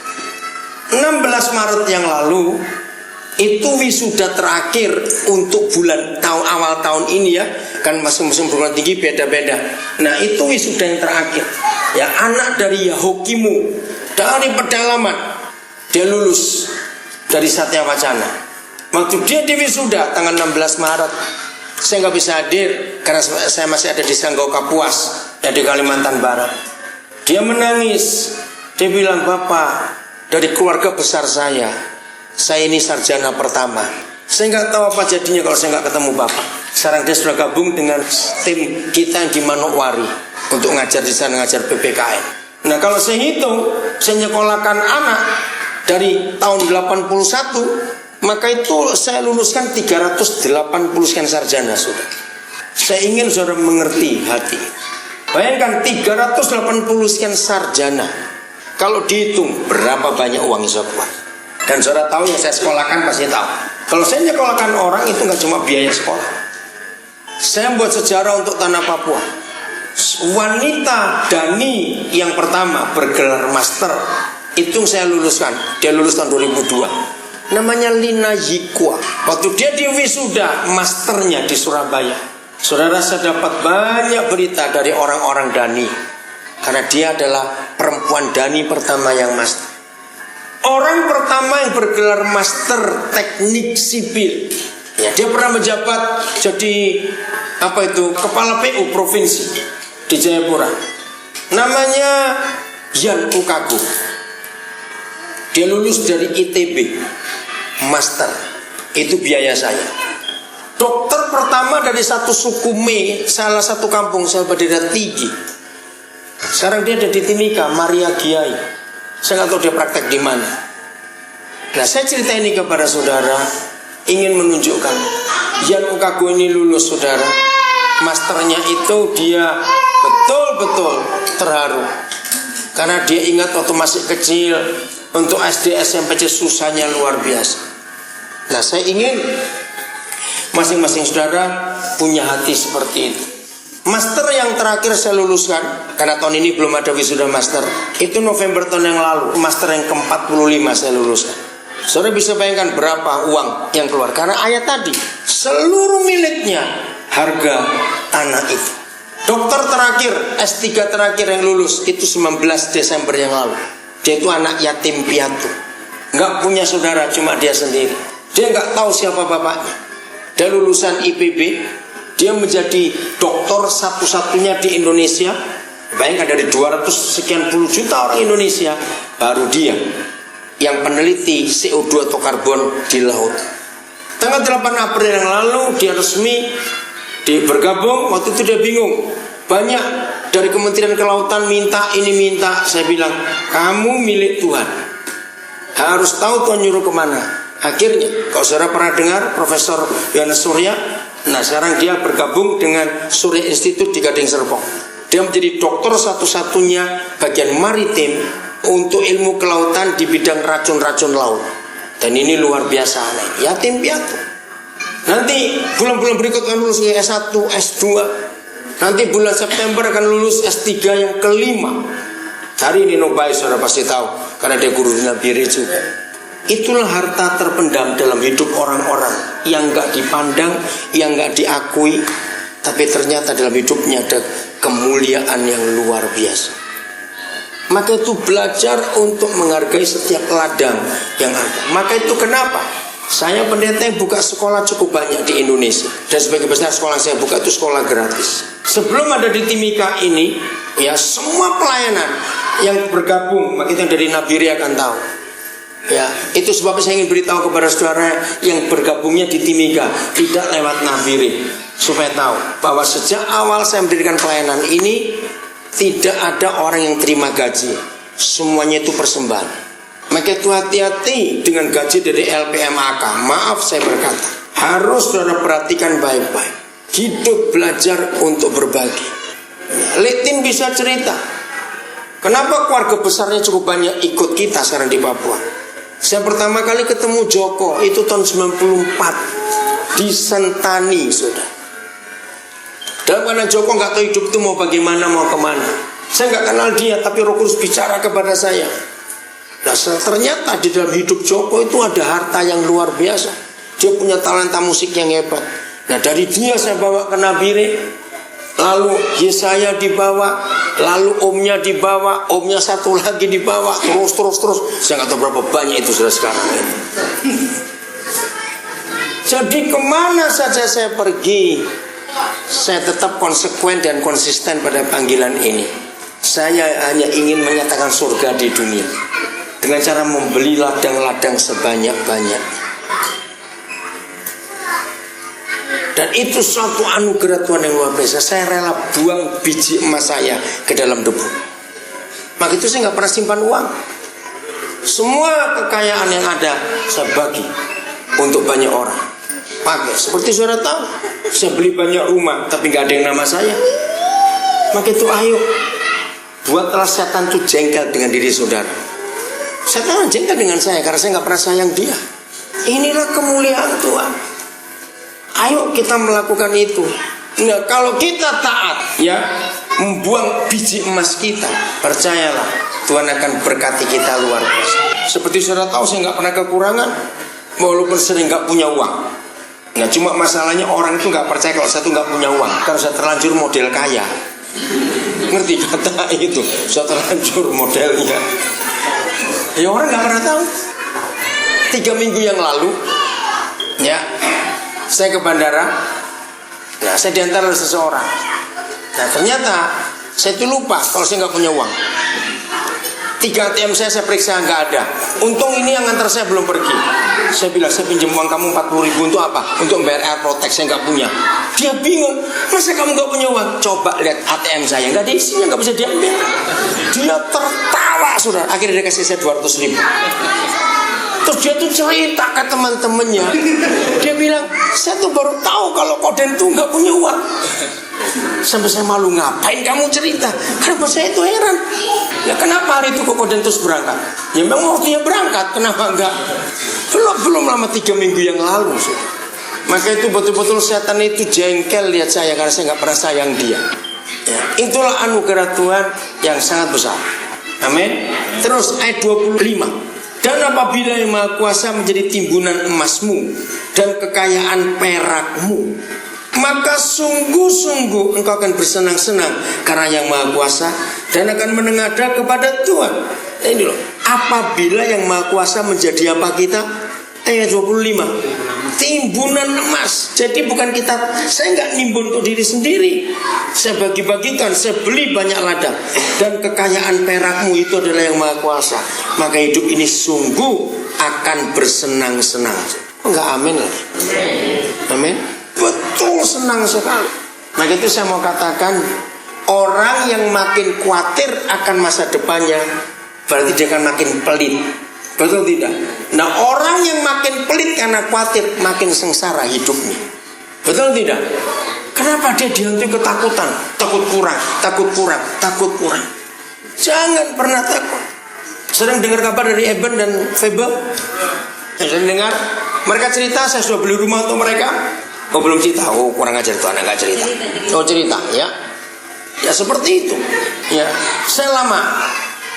16 Maret yang lalu itu wisuda terakhir untuk bulan awal tahun ini ya, kan masing-masing perguruan tinggi beda-beda. Nah, itu wisuda yang terakhir. Ya, anak dari Yahokimu dari pedalaman dia lulus dari Satya Wacana. Waktu dia di wisuda tanggal 16 Maret, saya nggak bisa hadir karena saya masih ada di Sanggau Kapuas ya, di Kalimantan Barat. Dia menangis. Dia bilang, Bapak, dari keluarga besar saya ini sarjana pertama. Saya nggak tahu apa jadinya kalau saya nggak ketemu Bapak. Sekarang dia sudah gabung dengan tim kita di Manokwari untuk ngajar di sana, ngajar PPKN. Nah, kalau saya hitung, saya nyekolahkan anak dari tahun 81, maka itu saya luluskan 380 sekian sarjana, sudah. Saya ingin saudara mengerti hati. Bayangkan 380 sekian sarjana. Kalau dihitung berapa banyak uang yang saya keluar. Dan saudara tahu yang saya sekolahkan pasti tahu. Kalau saya nyekolahkan orang itu nggak cuma biaya sekolah. Saya buat sejarah untuk tanah Papua. Wanita Dani yang pertama bergelar master itu saya luluskan. Dia lulus tahun 2002. Namanya Lina Yikwa. Waktu dia di wisuda masternya di Surabaya, saudara, saya dapat banyak berita dari orang-orang Dani, karena dia adalah perempuan Dani pertama yang master. Orang pertama yang bergelar master teknik sipil ya, dia pernah menjabat jadi kepala PU provinsi di Jayapura. Namanya Yan Ukagu. Dia lulus dari ITB master, itu biaya saya. Dokter pertama dari satu suku Me, salah satu kampung saya berdiri tinggi. Sekarang dia ada di Timika, Maria Giai. Saya nggak tahu dia praktek di mana. Nah, saya cerita ini kepada saudara ingin menunjukkan Yan Ukagu ini lulus, saudara. Masternya itu dia betul-betul terharu karena dia ingat waktu masih kecil untuk SD SMP susahnya luar biasa. Nah, saya ingin masing-masing saudara punya hati seperti itu. Master yang terakhir saya luluskan, karena tahun ini belum ada wisuda master, itu November tahun yang lalu. Master yang ke-45 saya luluskan. Saudara bisa bayangkan berapa uang yang keluar, karena ayat tadi seluruh miliknya harga tanah itu. Dokter terakhir, S3 terakhir yang lulus itu 19 Desember yang lalu. Dia itu anak yatim piatu, nggak punya saudara, cuma dia sendiri. Dia nggak tahu siapa bapaknya. Dia lulusan IPB, dia menjadi dokter satu-satunya di Indonesia. Bayangkan dari 200 sekian puluh juta orang Indonesia, baru dia yang peneliti CO2 atau karbon di laut. Tanggal 8 April yang lalu dia resmi bergabung. Waktu itu dia bingung, banyak dari Kementerian Kelautan minta ini minta. Saya bilang, kamu milik Tuhan, harus tahu Tuhan nyuruh kemana. Akhirnya, kalau saudara pernah dengar Profesor Yohanes Surya, nah sekarang dia bergabung dengan Surya Institute di Gading Serpong. Dia menjadi dokter satu-satunya bagian maritim untuk ilmu kelautan di bidang racun-racun laut. Dan ini luar biasa, yatim piatu. Nanti bulan-bulan berikut akan lulus S1, S2. Nanti bulan September akan lulus S3 yang kelima. Hari ini Nobai saudara pasti tahu, karena dia guru di Nabire juga. Itulah harta terpendam dalam hidup orang-orang yang gak dipandang, yang gak diakui, tapi ternyata dalam hidupnya ada kemuliaan yang luar biasa. Maka itu belajar untuk menghargai setiap ladang yang ada. Maka itu kenapa saya pendeta yang buka sekolah cukup banyak di Indonesia, dan sebagian besar sekolah saya buka itu sekolah gratis. Sebelum ada di Timika ini, ya semua pelayanan yang bergabung, makanya dari Nabire akan tahu. Ya, itu sebabnya saya ingin beritahu kepada saudara yang bergabungnya di Timika, tidak lewat Nabire, supaya tahu bahwa sejak awal saya mendirikan pelayanan ini tidak ada orang yang terima gaji, semuanya itu persembahan. Maka itu hati-hati dengan gaji dari LPMAK. Maaf saya berkata, harus saudara perhatikan baik-baik. Hidup belajar untuk berbagi. Litin bisa cerita, kenapa keluarga besarnya cukup banyak ikut kita sekarang di Papua. Saya pertama kali ketemu Joko itu tahun 94 di Sentani, saudara. Dalam keadaan Joko nggak tahu hidup itu mau bagaimana, mau kemana. Saya nggak kenal dia, tapi Roh Kudus bicara kepada saya. Nah, ternyata di dalam hidup Joko itu ada harta yang luar biasa. Dia punya talenta musik yang hebat. Nah, dari dia saya bawa ke Nabire, lalu Yesaya dibawa, lalu omnya dibawa, omnya satu lagi dibawa, terus. Saya nggak tahu berapa banyak itu sudah sekarang ini. Jadi kemana saja saya pergi, saya tetap konsekuen dan konsisten pada panggilan ini. Saya hanya ingin menyatakan surga di dunia dengan cara membeli ladang-ladang sebanyak-banyak. Dan itu suatu anugerah Tuhan yang luar biasa. Saya rela buang biji emas saya ke dalam debu. Maka itu saya nggak pernah simpan uang. Semua kekayaan yang ada saya bagi untuk banyak orang. Pakai seperti saudara tahu, saya beli banyak rumah tapi nggak ada yang nama saya. Maka itu ayo, buatlah setan itu jengkel dengan diri saudara. Setan jengkel dengan saya karena saya nggak pernah sayang dia. Inilah kemuliaan Tuhan. Ayo kita melakukan itu. Nah, kalau kita taat, ya, membuang biji emas kita, percayalah Tuhan akan berkati kita luar biasa. Seperti saudara tahu, saya nggak pernah kekurangan, walaupun sering nggak punya uang. Nah, cuma masalahnya orang itu nggak percaya kalau saya itu nggak punya uang, karena saya terlanjur model kaya. Ngerti kata itu? Saya terlanjur modelnya. Ya orang nggak pernah tahu. 3 minggu yang lalu, ya, saya ke bandara. Nah, saya diantar oleh seseorang. Nah, ternyata saya itu lupa kalau saya nggak punya uang. 3 ATM saya periksa nggak ada. Untung ini yang antar saya belum pergi. Saya bilang, saya pinjam uang kamu 40.000 untuk apa? Untuk bayar air protect, saya nggak punya. Dia bingung, masa kamu nggak punya uang? Coba lihat ATM saya, nggak ada isinya, nggak bisa diambil. Dia tertawa, saudara. Akhirnya dia kasih saya 200.000. Terus dia tuh cerita ke teman-temannya. Dia bilang, saya tuh baru tahu kalau Koden tuh nggak punya uang. Sampai saya malu, ngapain kamu cerita? Kenapa saya itu heran? Ya kenapa hari itu kok Koden terus berangkat? Ya memang waktunya berangkat, kenapa enggak? Belum lama 3 minggu yang lalu. Maka itu betul-betul setan itu jengkel lihat saya karena saya nggak pernah sayang dia. Ya, itulah anugerah Tuhan yang sangat besar. Amin. Terus ayat 25. Dan apabila yang Maha Kuasa menjadi timbunan emasmu dan kekayaan perakmu, maka sungguh-sungguh engkau akan bersenang-senang karena yang Maha Kuasa dan akan menengadah kepada Tuhan. Ini loh, apabila yang Maha Kuasa menjadi apa kita? Ayat 25. Timbunan emas. Jadi bukan kita, saya nggak nimbun untuk diri sendiri. Saya bagi-bagikan, saya beli banyak ladang. Dan kekayaan perakmu itu adalah yang Maha Kuasa. Maka hidup ini sungguh akan bersenang-senang. Enggak amin lah. Amin. Betul senang sekali. Maka itu saya mau katakan, orang yang makin khawatir akan masa depannya, berarti dia akan makin pelit. Betul tidak? Nah, orang yang makin pelit karena khawatir, makin sengsara hidupnya. Betul tidak? Kenapa dia dihantui ketakutan? Takut kurang. Jangan pernah takut. Sering dengar kabar dari Eben dan Febe? Sering dengar? Mereka cerita saya sudah beli rumah untuk mereka. Oh belum cerita, oh kurang ajar tuh anak gak cerita. Oh cerita ya, ya seperti itu. Ya saya lama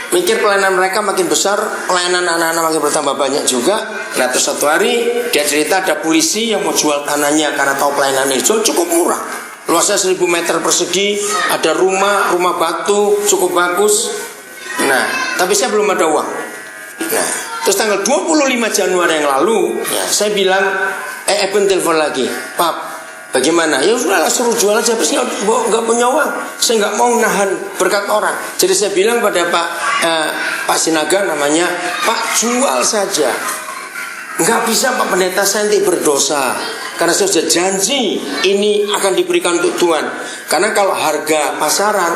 mikir pelayanan mereka makin besar, pelayanan anak-anak makin bertambah banyak juga. Nah terus satu hari dia cerita ada polisi yang mau jual tanahnya karena tahu pelayanan ini cukup murah. Luasnya 1000 meter persegi, ada rumah batu cukup bagus. Nah tapi saya belum ada uang. Nah terus tanggal 25 Januari yang lalu ya, saya bilang Eben telepon lagi, Pak, bagaimana? Ya sudah suruh jual aja, terus nggak punya uang. Saya nggak mau nahan berkat orang. Jadi saya bilang pada Pak Sinaga namanya, Pak jual saja. Nggak bisa Pak Pendeta, saya nanti berdosa. Karena saya sudah janji ini akan diberikan untuk Tuhan. Karena kalau harga pasaran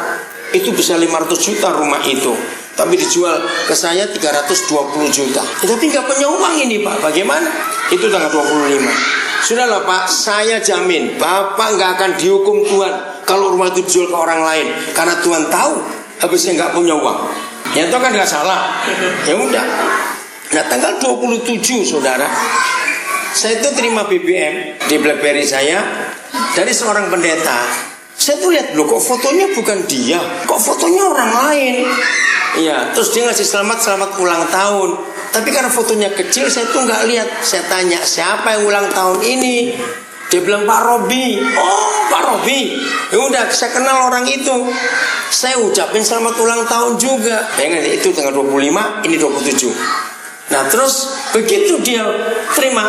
itu bisa 500 juta rumah itu, tapi dijual ke saya 320 juta. Ya, tapi nggak punya uang ini Pak, bagaimana? Itu tanggal 25. Sudahlah Pak, saya jamin Bapak nggak akan dihukum Tuhan kalau rumah itu dijual ke orang lain, karena Tuhan tahu habisnya nggak punya uang. Ya itu kan nggak salah. Ya udah. Nah tanggal 27 saudara, saya itu terima BBM di BlackBerry saya dari seorang pendeta. Saya tuh lihat, loh kok fotonya bukan dia, kok fotonya orang lain. Iya, terus dia ngasih selamat ulang tahun. Tapi karena fotonya kecil, saya tuh nggak lihat. Saya tanya siapa yang ulang tahun ini. Dia bilang Pak Robi. Oh Pak Robi. Ya udah, saya kenal orang itu. Saya ucapin selamat ulang tahun juga. Bayangin itu tanggal 25, ini 27. Nah terus begitu dia terima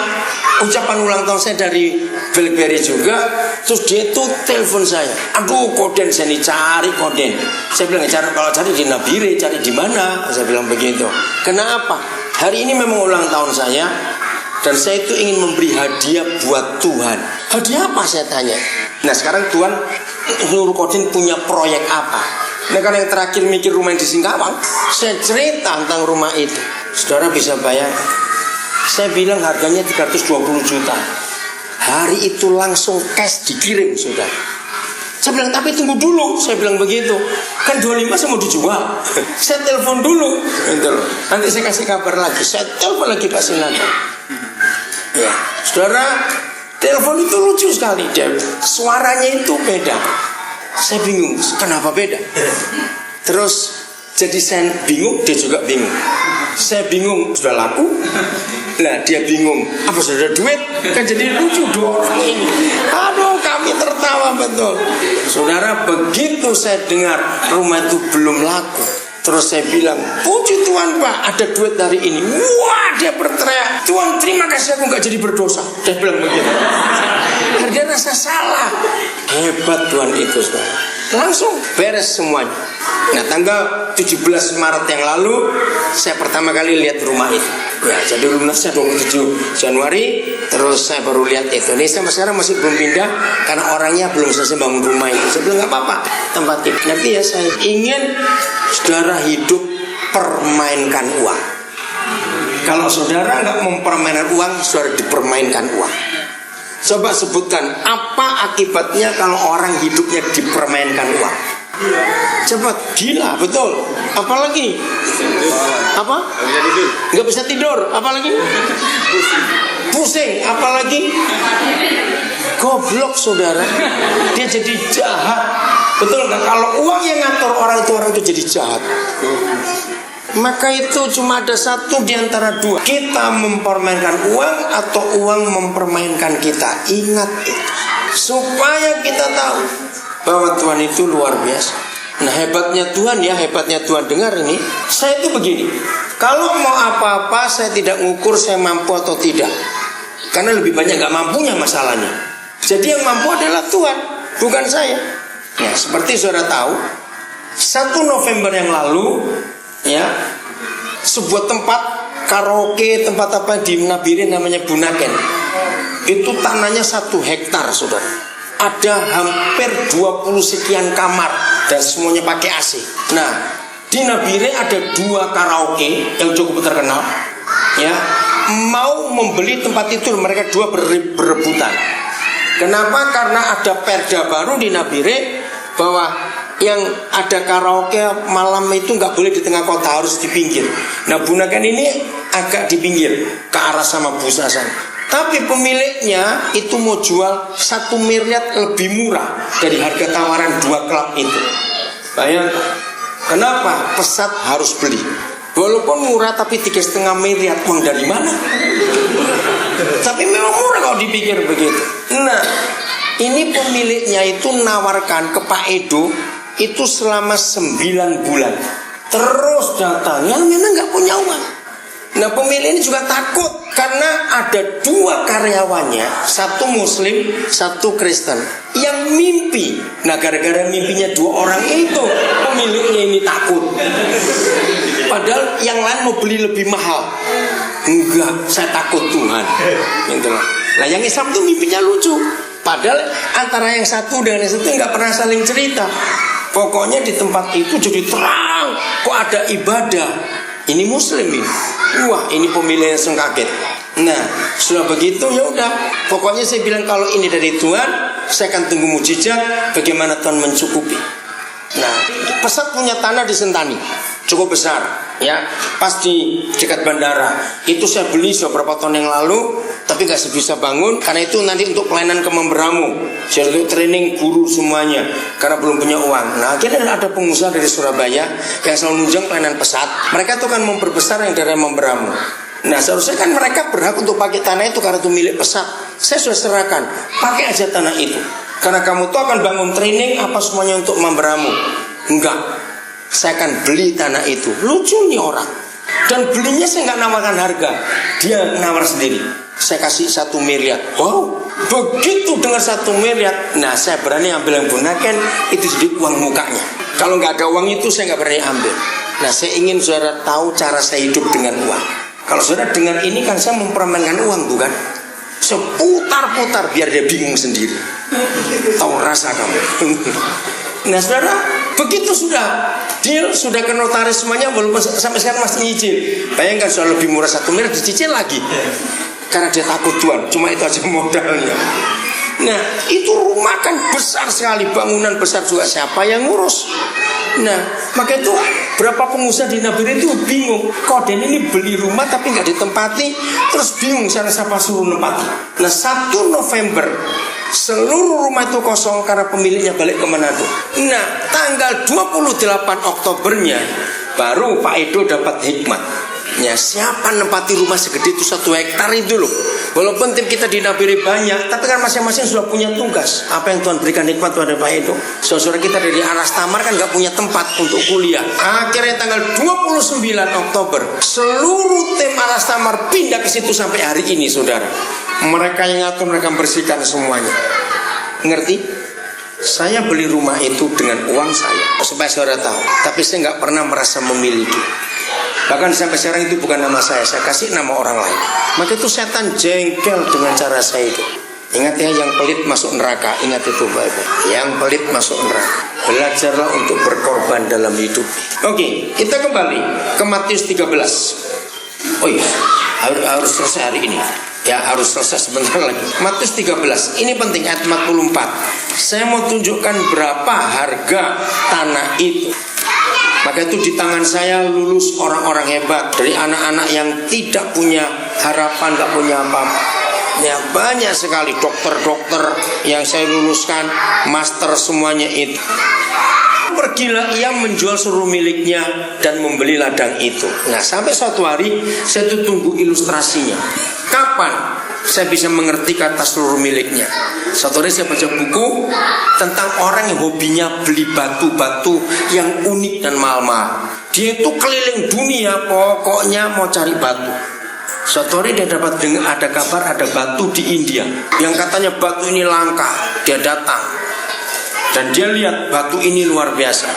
ucapan ulang tahun saya dari BlackBerry juga, terus dia tuh telepon saya. Aduh koden, saya nih cari koden. Saya bilang kalau cari di Nabire, cari di mana? Saya bilang begitu. Kenapa? Hari ini memang ulang tahun saya, dan saya itu ingin memberi hadiah buat Tuhan. Hadiah apa saya tanya? Nah sekarang Tuhan Nur Kodin punya proyek apa? Nah karena yang terakhir mikir rumah yang di Singkawang, saya cerita tentang rumah itu. Saudara bisa bayangkan, saya bilang harganya 320 juta. Hari itu langsung cash dikirim saudara. Saya bilang tapi tunggu dulu, saya bilang begitu. Kan 25 saya mau dijual. Saya telepon dulu. Nanti saya kasih kabar lagi. Saya telepon lagi Pak Sinaga. Ya, saudara, telepon itu lucu sekali. Suaranya itu beda. Saya bingung, kenapa beda? Terus jadi saya bingung, dia juga bingung. Saya bingung, sudah laku. Nah dia bingung, apa sudah ada duit? Kan jadi lucu dua orang ini. Aduh kami tertawa betul. Saudara, begitu saya dengar rumah itu belum laku, terus saya bilang, puji Tuhan Pak, ada duit hari ini. Wah dia berteriak, Tuhan terima kasih aku gak jadi berdosa. Dia bilang begitu. Dia rasa salah. Hebat Tuhan itu saudara. Langsung beres semuanya. Nah tanggal 17 Maret yang lalu saya pertama kali lihat rumah itu. Ya jadi lunasnya 27 Januari. Terus saya baru lihat itu. Ini sampai sekarang masih belum pindah karena orangnya belum selesai bangun rumah itu. Saya bilang gak apa-apa, tempat itu. Nanti ya saya ingin saudara hidup permainkan uang. Kalau saudara gak mempermainkan uang, saudara dipermainkan uang. Coba sebutkan apa akibatnya kalau orang hidupnya dipermainkan uang. Coba gila betul. Apalagi apa? Nggak bisa tidur. Apalagi pusing. Apalagi goblok saudara. Dia jadi jahat. Betul nggak? Kalau uang yang ngatur orang itu jadi jahat. Maka itu cuma ada satu di antara dua. Kita mempermainkan uang atau uang mempermainkan kita. Ingat itu, supaya kita tahu bahwa Tuhan itu luar biasa. Nah hebatnya Tuhan ya, hebatnya Tuhan. Dengar ini, saya itu begini. Kalau mau apa-apa saya tidak ngukur saya mampu atau tidak, karena lebih banyak gak mampunya masalahnya. Jadi yang mampu adalah Tuhan, bukan saya. Ya seperti saudara tahu, 1 November yang lalu ya, sebuah tempat karaoke, tempat apa di Nabire namanya Bunaken. Itu tanahnya 1 hektar saudara. Ada hampir 20 sekian kamar dan semuanya pakai AC. Nah di Nabire ada 2 karaoke yang cukup terkenal ya, mau membeli tempat itu. Mereka 2 berebutan. Kenapa? Karena ada perda baru di Nabire bahwa yang ada karaoke malam itu nggak boleh di tengah kota, harus di pinggir. Nah Bunaken ini agak di pinggir ke arah sama Busa sana. Tapi pemiliknya itu mau jual 1 miliar lebih murah dari harga tawaran 2 klub itu. Bayangkan, kenapa Pesat harus beli? Walaupun murah tapi 3,5 miliar, uang dari mana? Tapi memang murah kalau dipikir begitu. Nah, ini pemiliknya itu nawarkan ke Pak Edo itu selama 9 bulan. Terus datang, yang memang nggak punya uang. Nah, pemilik ini juga takut karena ada 2 karyawannya, 1 Muslim, 1 Kristen, yang mimpi. Nah, gara-gara mimpinya 2 orang itu, pemiliknya ini takut. Padahal yang lain mau beli lebih mahal. Enggak, saya takut Tuhan. Nah, yang Islam tuh mimpinya lucu. Padahal antara yang satu dengan yang satu nggak pernah saling cerita. Pokoknya di tempat itu jadi terang. Kok ada ibadah? Ini Muslim ini. Wah, ini pemiliknya langsung kaget. Nah, sudah begitu ya udah. Pokoknya saya bilang kalau ini dari Tuhan, saya akan tunggu mujizat. Bagaimana Tuhan mencukupi. Nah, Pesat punya tanah di Sentani, cukup besar, ya, pas di dekat bandara. Itu saya beli beberapa tahun yang lalu, tapi nggak bisa bangun karena itu nanti untuk pelayanan ke Memberamu, jadi untuk training guru semuanya, karena belum punya uang. Nah, akhirnya ada pengusaha dari Surabaya yang selalu nunjang pelayanan Pesat. Mereka tuh kan memperbesar yang dari Memberamu. Nah, seharusnya kan mereka berhak untuk pakai tanah itu karena itu milik Pesat. Saya sudah serahkan, pakai aja tanah itu. Karena kamu tuh akan bangun training apa semuanya untuk Memberamu. Enggak, saya akan beli tanah itu. Lucu nih orang. Dan belinya saya nggak nawarkan harga, dia nawar sendiri. Saya kasih 1 miliar. Wow, begitu dengar 1 miliar, nah saya berani ambil yang gunakan itu jadi uang mukanya. Kalau nggak ada uang itu saya nggak berani ambil. Nah, saya ingin saudara tahu cara saya hidup dengan uang. Kalau saudara dengar ini kan saya mempermainkan uang, bukan? Seputar-putar biar dia bingung sendiri. Tahu rasa kamu. Nah, saudara, begitu sudah deal, sudah ke notaris semuanya, walaupun sampai sekarang masih nyicil. Bayangkan sudah lebih murah 1 miliar dicicil lagi. Karena dia takut Tuhan, cuma itu aja modalnya. Nah, itu rumah kan besar sekali, bangunan besar juga, siapa yang ngurus? Nah, maka itu berapa pengusaha di Nabire itu bingung. Koden ini beli rumah tapi nggak ditempati, terus bingung siapa suruh nempati. Nah, 1 November seluruh rumah itu kosong karena pemiliknya balik ke Manado. Nah, tanggal 28 Oktobernya baru Pak Edo dapat hikmat. Ya, siapa nempati rumah segede itu 1 hektar itu loh. Walaupun tim kita di Nabire banyak, tapi kan masing-masing sudah punya tugas. Apa yang Tuhan berikan hikmat pada Pak Edo. Saudara kita dari Aras Tamar kan gak punya tempat untuk kuliah. Akhirnya tanggal 29 Oktober seluruh tim Aras Tamar pindah ke situ sampai hari ini, saudara. Mereka yang ngatur, mereka bersihkan semuanya. Ngerti? Saya beli rumah itu dengan uang saya, supaya saudara tahu. Tapi saya gak pernah merasa memiliki. Bahkan sampai sekarang itu bukan nama saya kasih nama orang lain. Maka itu setan jengkel dengan cara saya itu. Ingat ya, yang pelit masuk neraka. Ingat itu baik-baik. Yang pelit masuk neraka. Belajarlah untuk berkorban dalam hidup. Oke, kita kembali ke Matius 13. Oh iya, harus selesai hari ini. Ya, harus selesai sebentar lagi. Matius 13, ini penting, ayat 44. Saya mau tunjukkan berapa harga tanah itu. Maka itu di tangan saya lulus orang-orang hebat. Dari anak-anak yang tidak punya harapan, gak punya apa-apa. Ya, banyak sekali dokter-dokter yang saya luluskan, master semuanya itu. Pergilah ia menjual seluruh miliknya dan membeli ladang itu. Nah, sampai suatu hari saya tuh tunggu ilustrasinya. Kapan saya bisa mengerti kata seluruh miliknya? Suatu hari saya baca buku tentang orang yang hobinya beli batu-batu yang unik dan mahal-mahal. Dia itu keliling dunia pokoknya mau cari batu. Suatu hari dia dapat ada kabar ada batu di India yang katanya batu ini langka. Dia datang dan dia lihat batu ini luar biasa.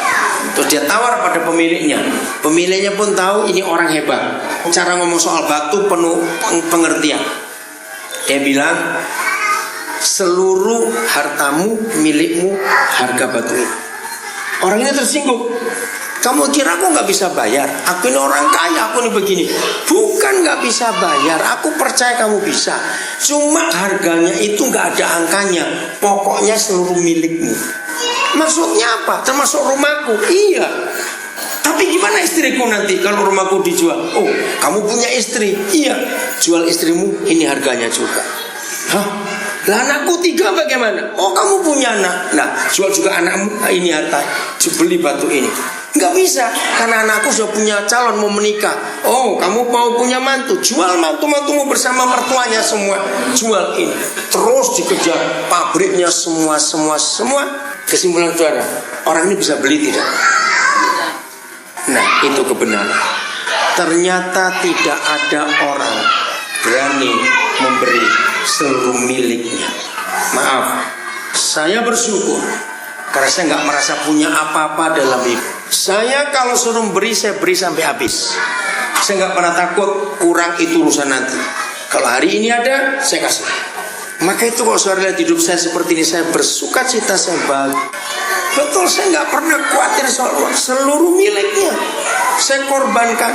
Terus dia tawar pada pemiliknya. Pemiliknya pun tahu ini orang hebat. Cara ngomong soal batu penuh pengertian. Dia bilang, seluruh hartamu milikmu harga batu ini. Orang ini tersinggung. Kamu kira aku gak bisa bayar? Aku ini orang kaya, aku ini begini. Bukan gak bisa bayar, aku percaya kamu bisa. Cuma harganya itu gak ada angkanya. Pokoknya seluruh milikmu. Maksudnya apa? Termasuk rumahku? Iya. Tapi gimana istriku nanti kalau rumahku dijual? Oh, kamu punya istri? Iya, jual istrimu, ini harganya juga. Hah? Lah anakku 3 bagaimana? Oh, kamu punya anak. Nah, jual juga anakmu, ini harta, beli batu ini. Enggak bisa, karena anakku sudah punya calon mau menikah. Oh, kamu mau punya mantu, jual mantu-mantumu bersama mertuanya semua. Jual ini. Terus dikejar pabriknya semua. Kesimpulan saudara, orang ini bisa beli tidak? Nah, itu kebenaran. Ternyata tidak ada orang berani memberi seluruh miliknya. Maaf, saya bersyukur karena saya nggak merasa punya apa-apa dalam hidup. Saya kalau suruh beri, saya beri sampai habis. Saya nggak pernah takut kurang, itu urusan nanti. Kalau hari ini ada, saya kasih. Maka itu kalau saudara lihat hidup saya seperti ini, saya bersuka cita, saya bahagia. Betul, saya nggak pernah khawatir soal uang. Seluruh miliknya saya korbankan.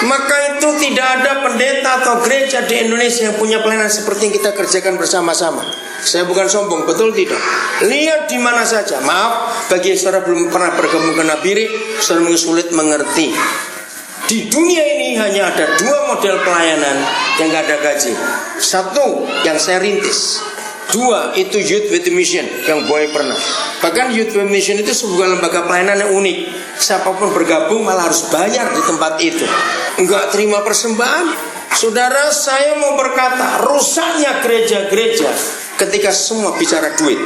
Maka itu tidak ada pendeta atau gereja di Indonesia yang punya pelayanan seperti yang kita kerjakan bersama-sama. Saya bukan sombong, betul tidak? Lihat di mana saja. Maaf, bagi saudara belum pernah bergabung ke Nabire, saudara mungkin sulit mengerti. Di dunia ini hanya ada 2 model pelayanan yang gak ada gaji. 1 yang saya rintis, 2 itu Youth with Mission yang Boy pernah. Bahkan Youth with Mission itu sebuah lembaga pelayanan yang unik. Siapapun bergabung malah harus bayar di tempat itu. Enggak terima persembahan. Saudara, saya mau berkata, rusaknya gereja-gereja ketika semua bicara duit.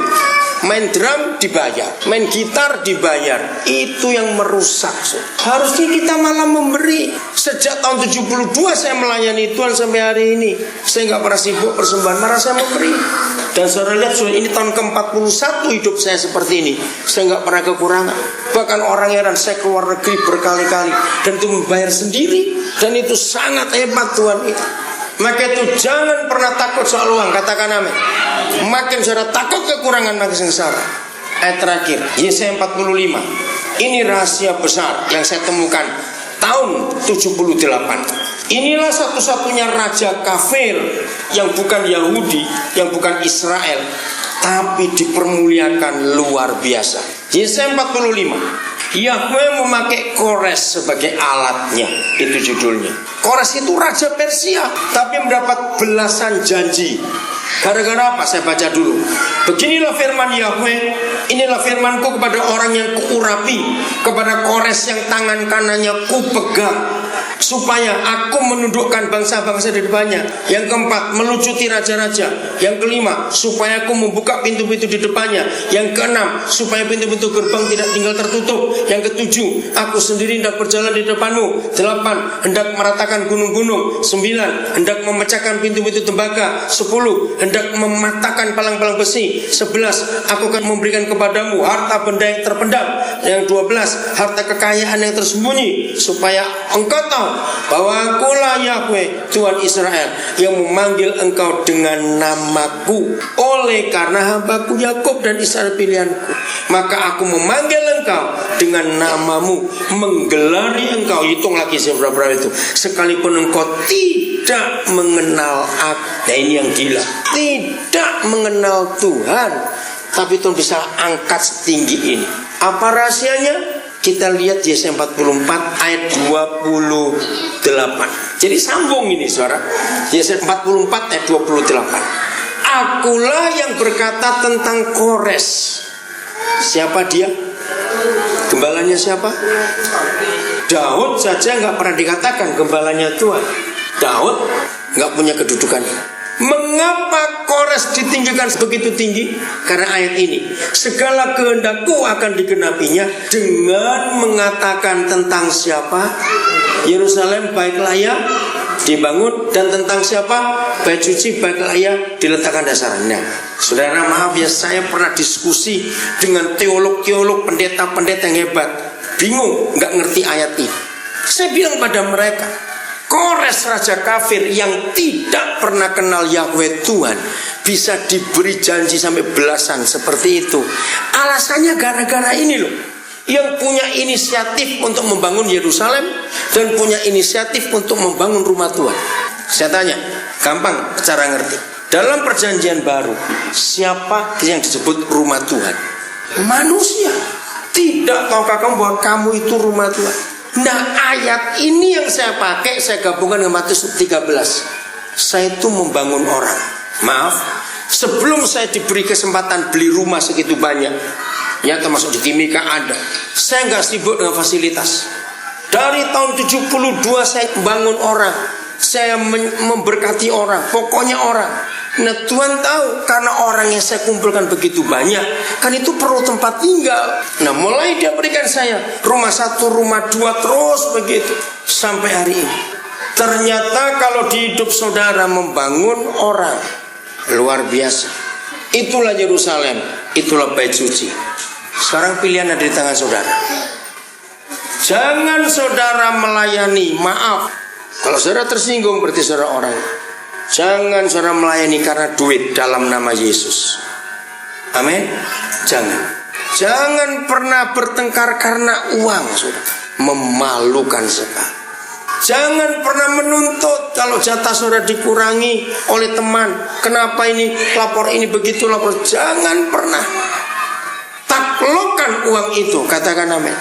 Main drum dibayar, main gitar dibayar. Itu yang merusak. Harusnya kita malah memberi. Sejak tahun 72 saya melayani Tuhan sampai hari ini. Saya gak pernah sibuk persembahan, malah saya memberi. Dan saudara lihat, ini tahun ke-41 hidup saya seperti ini. Saya gak pernah kekurangan. Bahkan orang heran, saya keluar negeri berkali-kali dan itu membayar sendiri. Dan itu sangat hebat Tuhan itu. Maka itu jangan pernah takut soal uang. Katakan amin. Makin saudara takut kekurangan, makin sengsara. Ayat terakhir, Yesaya 45. Ini rahasia besar yang saya temukan tahun 78. Inilah satu-satunya raja kafir yang bukan Yahudi, yang bukan Israel, tapi dipermuliakan luar biasa. Yesaya 45. Yahweh memakai Kores sebagai alatnya. Itu judulnya. Kores itu raja Persia, tapi mendapat belasan janji. Gara-gara apa? Saya baca dulu. Beginilah firman Yahweh. Inilah firmanku kepada orang yang kuurapi, kepada Kores yang tangan kanannya kupegang, supaya aku menundukkan bangsa-bangsa di depannya. Yang keempat, melucuti raja-raja. Yang kelima, supaya aku membuka pintu-pintu di depannya. Yang keenam, supaya pintu-pintu gerbang tidak tinggal tertutup. Yang ketujuh, aku sendiri hendak berjalan di depanmu. 8, hendak meratakan gunung-gunung. 9, hendak memecahkan pintu-pintu tembaga. 10, hendak mematahkan palang-palang besi. 11, aku akan memberikan kepadamu harta benda yang terpendam. Yang 12, harta kekayaan yang tersembunyi, supaya engkau tahu bahwa akulah Yahweh Tuhan Israel yang memanggil engkau dengan namaku. Oleh karena hambaku Yakub dan Israel pilihanku, maka aku memanggil engkau dengan namamu, menggelari engkau. Hitung lagi seberapa itu. Sekalipun engkau tidak mengenal aku. Nah, ini yang gila. Tidak mengenal Tuhan, tapi Tuhan bisa angkat setinggi ini. Apa rahasianya? Kita lihat Yesaya 44 ayat 28. Jadi sambung ini saudara. Yesaya 44 ayat 28. Akulah yang berkata tentang Kores. Siapa dia? Gembalanya siapa? Daud saja nggak pernah dikatakan gembalanya Tuhan. Daud nggak punya kedudukan. Mengapa Kores ditinggikan begitu tinggi? Karena ayat ini, segala kehendakku akan digenapinya dengan mengatakan tentang siapa? Yerusalem baiklah ya dibangun, dan tentang siapa? Bait suci baiklah ya diletakkan dasarnya. Saudara, maaf ya, saya pernah diskusi dengan teolog-teolog, pendeta-pendeta yang hebat. Bingung, nggak ngerti ayat ini. Saya bilang pada mereka, Kores raja kafir yang tidak pernah kenal Yahweh Tuhan bisa diberi janji sampai belasan seperti itu. Alasannya gara-gara ini loh. Yang punya inisiatif untuk membangun Yerusalem dan punya inisiatif untuk membangun rumah Tuhan. Saya tanya, gampang cara ngerti. Dalam perjanjian baru, siapa yang disebut rumah Tuhan? Manusia. Tidak tahukah kamu bahwa kamu itu rumah Tuhan? Nah, ayat ini yang saya pakai, saya gabungkan dengan Matius 13. Saya itu membangun orang. Maaf, sebelum saya diberi kesempatan beli rumah segitu banyak, ya termasuk di Timika ada, saya nggak sibuk dengan fasilitas. Dari tahun 72 saya bangun orang, saya memberkati orang, pokoknya orang. Nah, Tuhan tahu karena orang yang saya kumpulkan begitu banyak, kan itu perlu tempat tinggal. Nah, mulai dia berikan saya rumah 1, rumah 2, terus begitu sampai hari ini. Ternyata kalau di hidup saudara membangun orang, luar biasa. Itulah Yerusalem, itulah bait suci. Sekarang pilihan ada di tangan saudara. Jangan saudara melayani, maaf, kalau saudara tersinggung berarti saudara orang. Jangan saudara melayani karena duit dalam nama Yesus. Amin. Jangan pernah bertengkar karena uang, saudara. Memalukan sekali. Jangan pernah menuntut kalau jatah saudara dikurangi oleh teman. Kenapa ini lapor ini begitu lapor? Jangan pernah. Taklukkan uang itu, katakan amin.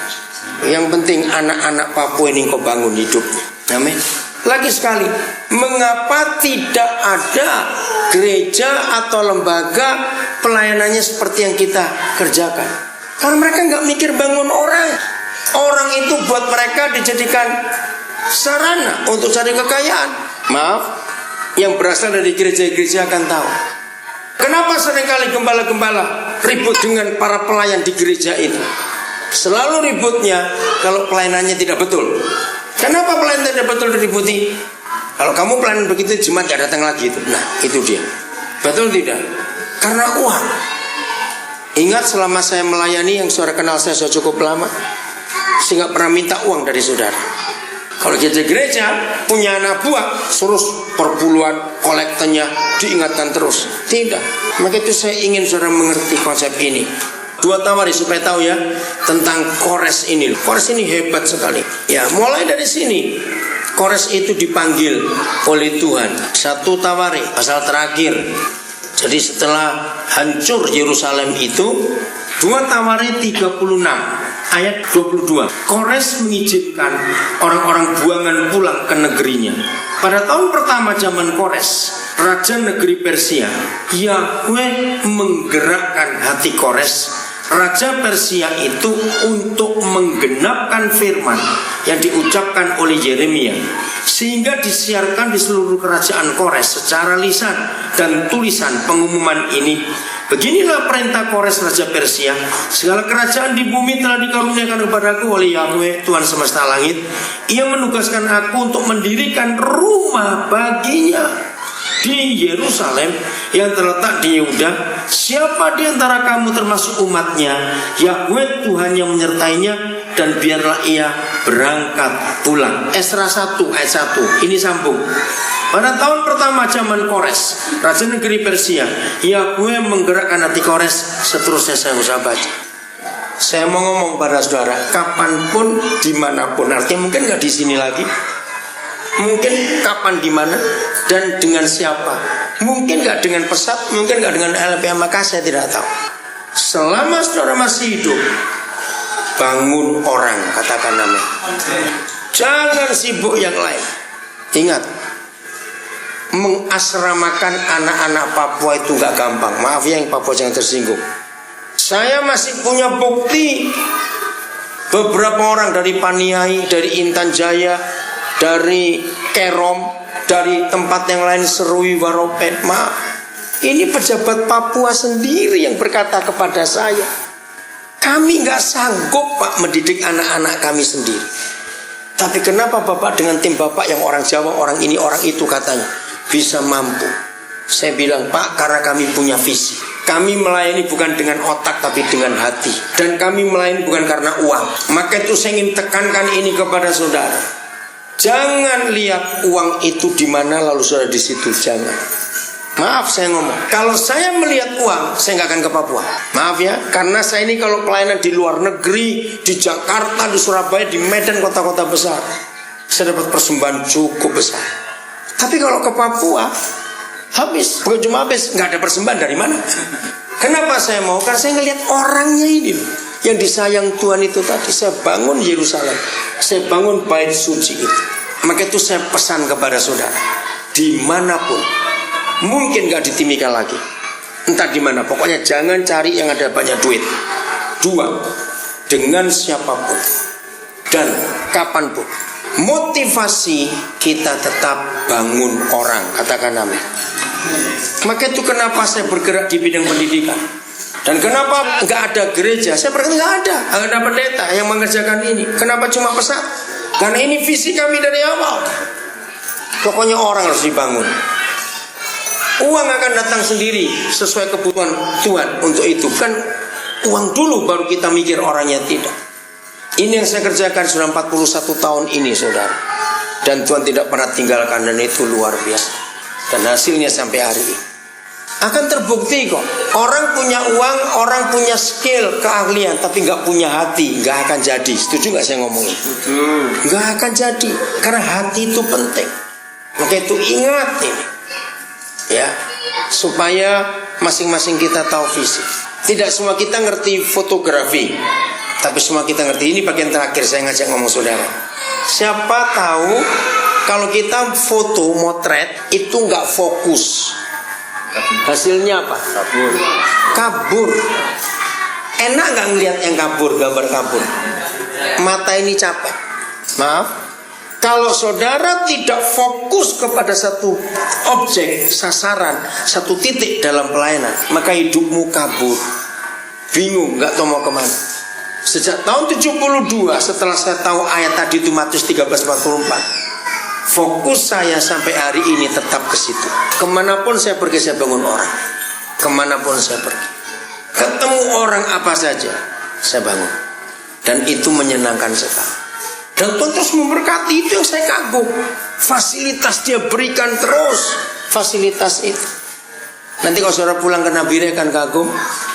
Yang penting anak-anak Papua ini kau bangun hidupnya. Amin. Lagi sekali, mengapa tidak ada gereja atau lembaga pelayanannya seperti yang kita kerjakan? Karena mereka nggak mikir bangun orang. Orang itu buat mereka dijadikan sarana untuk cari kekayaan. Maaf, yang berasal dari gereja-gereja akan tahu. Kenapa seringkali gembala-gembala ribut dengan para pelayan di gereja itu? Selalu ributnya kalau pelayanannya tidak betul. Kenapa pelayan tidak betul diributi? Kalau kamu pelayan begitu, jemaat gak datang lagi itu. Nah, itu dia. Betul tidak? Karena uang. Ingat selama saya melayani, yang saudara kenal saya sudah cukup lama, saya gak pernah minta uang dari saudara. Kalau gereja punya anak buah, terus perpuluhan kolektornya diingatkan terus. Tidak. Maka itu saya ingin saudara mengerti konsep ini. 2 tawari supaya tahu ya tentang Kores ini. Kores ini hebat sekali. Ya, mulai dari sini Kores itu dipanggil oleh Tuhan. 1 Tawari pasal terakhir. Jadi setelah hancur Yerusalem itu, 2 Tawari 36 ayat 22. Kores mengizinkan orang-orang buangan pulang ke negerinya. Pada tahun pertama zaman Kores, raja negeri Persia, Yahweh menggerakkan hati Kores, raja Persia itu, untuk menggenapkan firman yang diucapkan oleh Yeremia, sehingga disiarkan di seluruh kerajaan Kores secara lisan dan tulisan pengumuman ini. Beginilah perintah Kores raja Persia: segala kerajaan di bumi telah dikaruniakan kepadaku oleh Yahweh Tuhan semesta langit. Ia menugaskan aku untuk mendirikan rumah baginya di Yerusalem yang terletak di Yehuda. Siapa di antara kamu termasuk umatnya, Yahweh Tuhan yang menyertainya, dan biarlah ia berangkat pulang. Esra 1 ayat 1. Ini sambung. Pada tahun pertama zaman Kores, raja negeri Persia, Yahweh menggerakkan hati Kores. Seterusnya saya usah baca. Saya mau ngomong pada saudara, kapanpun, dimanapun, artinya mungkin nggak di sini lagi, mungkin kapan, di mana, dan dengan siapa. Mungkin gak dengan pesat, mungkin gak dengan LPM, maka saya tidak tahu. Selama saudara masih hidup, bangun orang, katakan amin. Jangan sibuk yang lain. Ingat, mengasramakan anak-anak Papua itu gak gampang. Maaf ya, yang Papua jangan tersinggung. Saya masih punya bukti. Beberapa orang dari Paniai, dari Intan Jaya, dari Kerom, dari tempat yang lain, Serui, Waropet. Maaf, ini pejabat Papua sendiri yang berkata kepada saya, kami gak sanggup Pak mendidik anak-anak kami sendiri. Tapi kenapa Bapak dengan tim Bapak yang orang Jawa, orang ini, orang itu katanya bisa mampu? Saya bilang, Pak, karena kami punya visi. Kami melayani bukan dengan otak tapi dengan hati. Dan kami melayani bukan karena uang. Maka itu saya ingin tekankan ini kepada saudara. Jangan lihat uang itu di mana lalu saudara di situ, jangan. Maaf saya ngomong, kalau saya melihat uang, saya nggak akan ke Papua. Maaf ya, karena saya ini kalau pelayanan di luar negeri, di Jakarta, di Surabaya, di Medan, kota-kota besar, saya dapat persembahan cukup besar. Tapi kalau ke Papua, habis. Bukan cuma habis, nggak ada persembahan dari mana. Kenapa saya mau? Karena saya ngelihat orangnya ini. Yang disayang Tuhan itu tadi, saya bangun Yerusalem, saya bangun bait suci itu. Maka itu saya pesan kepada saudara, dimanapun, mungkin gak di Timika lagi, entah di mana, pokoknya jangan cari yang ada banyak duit. Dua, dengan siapapun dan kapanpun, motivasi kita tetap bangun orang, katakan amin. Maka itu kenapa saya bergerak di bidang pendidikan. Dan kenapa nggak ada gereja? Saya berkata nggak ada pendeta yang mengerjakan ini. Kenapa cuma pesat? Karena ini visi kami dari awal. Pokoknya orang harus dibangun. Uang akan datang sendiri sesuai kebutuhan Tuhan untuk itu. Kan uang dulu baru kita mikir orangnya, tidak. Ini yang saya kerjakan sudah 41 tahun ini, saudara. Dan Tuhan tidak pernah tinggalkan, dan itu luar biasa. Dan hasilnya sampai hari ini akan terbukti kok. Orang punya uang, orang punya skill, keahlian, tapi nggak punya hati, nggak akan jadi. Setuju nggak saya ngomongin? Nggak akan jadi, karena hati itu penting. Maka itu ingat ini, ya, supaya masing-masing kita tahu visi. Tidak semua kita ngerti fotografi, tapi semua kita ngerti. Ini bagian terakhir saya ngajak ngomong saudara. Siapa tahu kalau kita foto motret itu nggak fokus, hasilnya apa? Kabur. Enak nggak ngelihat yang kabur, gambar kabur? Mata ini capek. Maaf. Kalau saudara tidak fokus kepada satu objek, sasaran, satu titik dalam pelayanan, maka hidupmu kabur, bingung, nggak tahu mau kemana. Sejak tahun 72, setelah saya tahu ayat tadi itu Matius 13:44, fokus saya sampai hari ini tetap ke situ. Kemanapun saya pergi, saya bangun orang. Kemanapun saya pergi, ketemu orang apa saja, saya bangun. Dan itu menyenangkan sekali. Dan Tuhan terus memberkati, itu yang saya kagum. Fasilitas dia berikan terus, fasilitas itu. Nanti kalau saudara pulang ke Nabire kan kagum.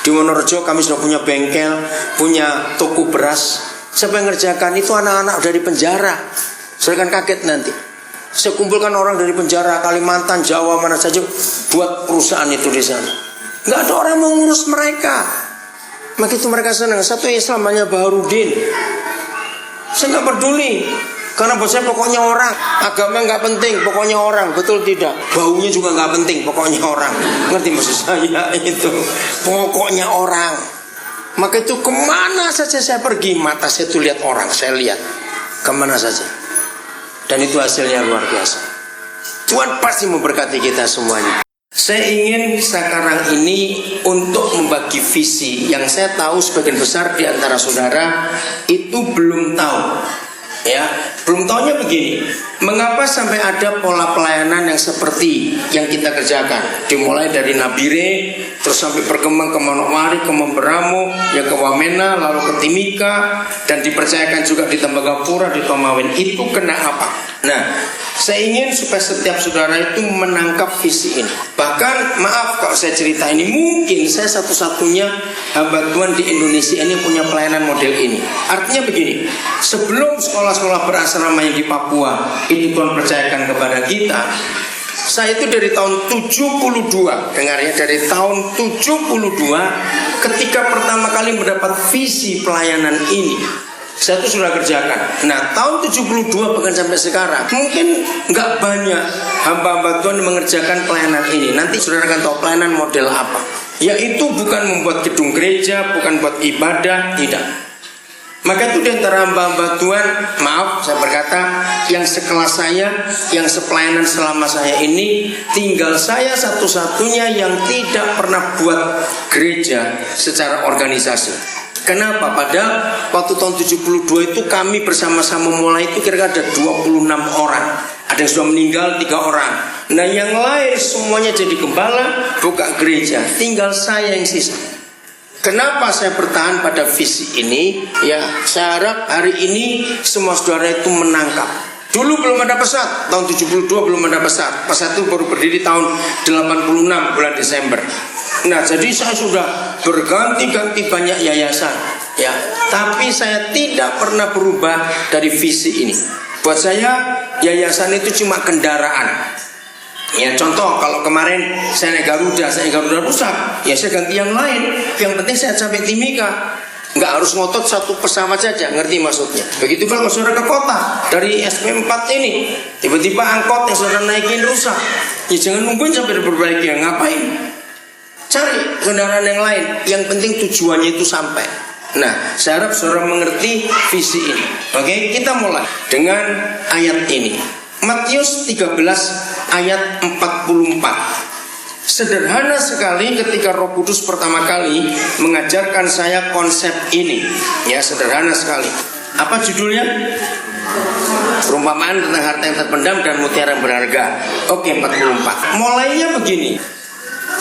Di Wonorejo kami sudah punya bengkel, punya toko beras. Siapa yang ngerjakan? Itu anak-anak dari penjara. Saudara kan kaget nanti. Saya kumpulkan orang dari penjara, Kalimantan, Jawa, mana saja, buat perusahaan itu di sana. Nggak ada orang mau ngurus mereka. Maka itu mereka senang. Satu Islam hanya Baharudin. Saya nggak peduli, karena buat saya pokoknya orang. Agama nggak penting, pokoknya orang. Betul tidak? Baunya juga nggak penting, pokoknya orang. Ngerti maksud saya itu? Pokoknya orang. Maka itu kemana saja saya pergi, mata saya tuh lihat orang. Saya lihat kemana saja. Dan itu hasilnya luar biasa. Tuhan pasti memberkati kita semuanya. Saya ingin sekarang ini untuk membagi visi yang saya tahu sebagian besar di antara saudara itu belum tahu. Ya, belum tahunya begini. Mengapa sampai ada pola pelayanan yang seperti yang kita kerjakan? Dimulai dari Nabire, terus sampai berkembang ke Manokwari, ke Memberamo, ya ke Wamena, lalu ke Timika, dan dipercayakan juga di Tembagapura, di Tomawen. Itu kena apa? Nah, saya ingin supaya setiap saudara itu menangkap visi ini. Bahkan maaf kalau saya cerita ini, mungkin saya satu-satunya hamba Tuhan di Indonesia ini yang punya pelayanan model ini. Artinya begini, sebelum sekolah-sekolah berasrama yang di Papua ini Tuhan percayakan kepada kita, saya itu dari tahun 72, dengar ya, dari tahun 72 ketika pertama kali mendapat visi pelayanan ini, saya itu sudah kerjakan. Nah, tahun 72 bahkan sampai sekarang mungkin nggak banyak hamba-hamba Tuhan yang mengerjakan pelayanan ini. Nanti saudara akan tahu pelayanan model apa. Yaitu bukan membuat gedung gereja, bukan buat ibadah, tidak. Maka itu di antara hamba-hamba Tuhan, maaf saya berkata, yang sekelas saya, yang sepelayanan selama saya ini, tinggal saya satu-satunya yang tidak pernah buat gereja secara organisasi. Kenapa? Padahal waktu tahun 72 itu kami bersama-sama mulai itu kira-kira ada 26 orang. Ada yang sudah meninggal 3 orang. Nah yang lain semuanya jadi gembala, buka gereja. Tinggal saya yang sisa. Kenapa saya bertahan pada visi ini? Ya, saya harap hari ini semua saudara itu menangkap. Dulu belum ada pesat, tahun 72 belum ada pesat. Pesat itu baru berdiri tahun 86 bulan Desember. Nah, jadi saya sudah berganti-ganti banyak yayasan, ya. Tapi saya tidak pernah berubah dari visi ini. Buat saya, yayasan itu cuma kendaraan. Ya, contoh kalau kemarin saya naik Garuda rusak, ya saya ganti yang lain. Yang penting saya sampai Timika. Nggak harus ngotot satu pesawat saja, ngerti maksudnya. Begitu kalau saudara ke kota dari SP4 ini, tiba-tiba angkot yang saudara naikin rusak, ya jangan nungguin sampai diperbaiki. Ya ngapain? Cari kendaraan yang lain. Yang penting tujuannya itu sampai. Nah, saya harap saudara mengerti visi ini. Oke, kita mulai dengan ayat ini. Matius 13 ayat 44. Sederhana sekali ketika Roh Kudus pertama kali mengajarkan saya konsep ini. Ya, sederhana sekali. Apa judulnya? Perumpamaan tentang harta yang terpendam dan mutiara yang berharga. Oke, 44. Mulainya begini.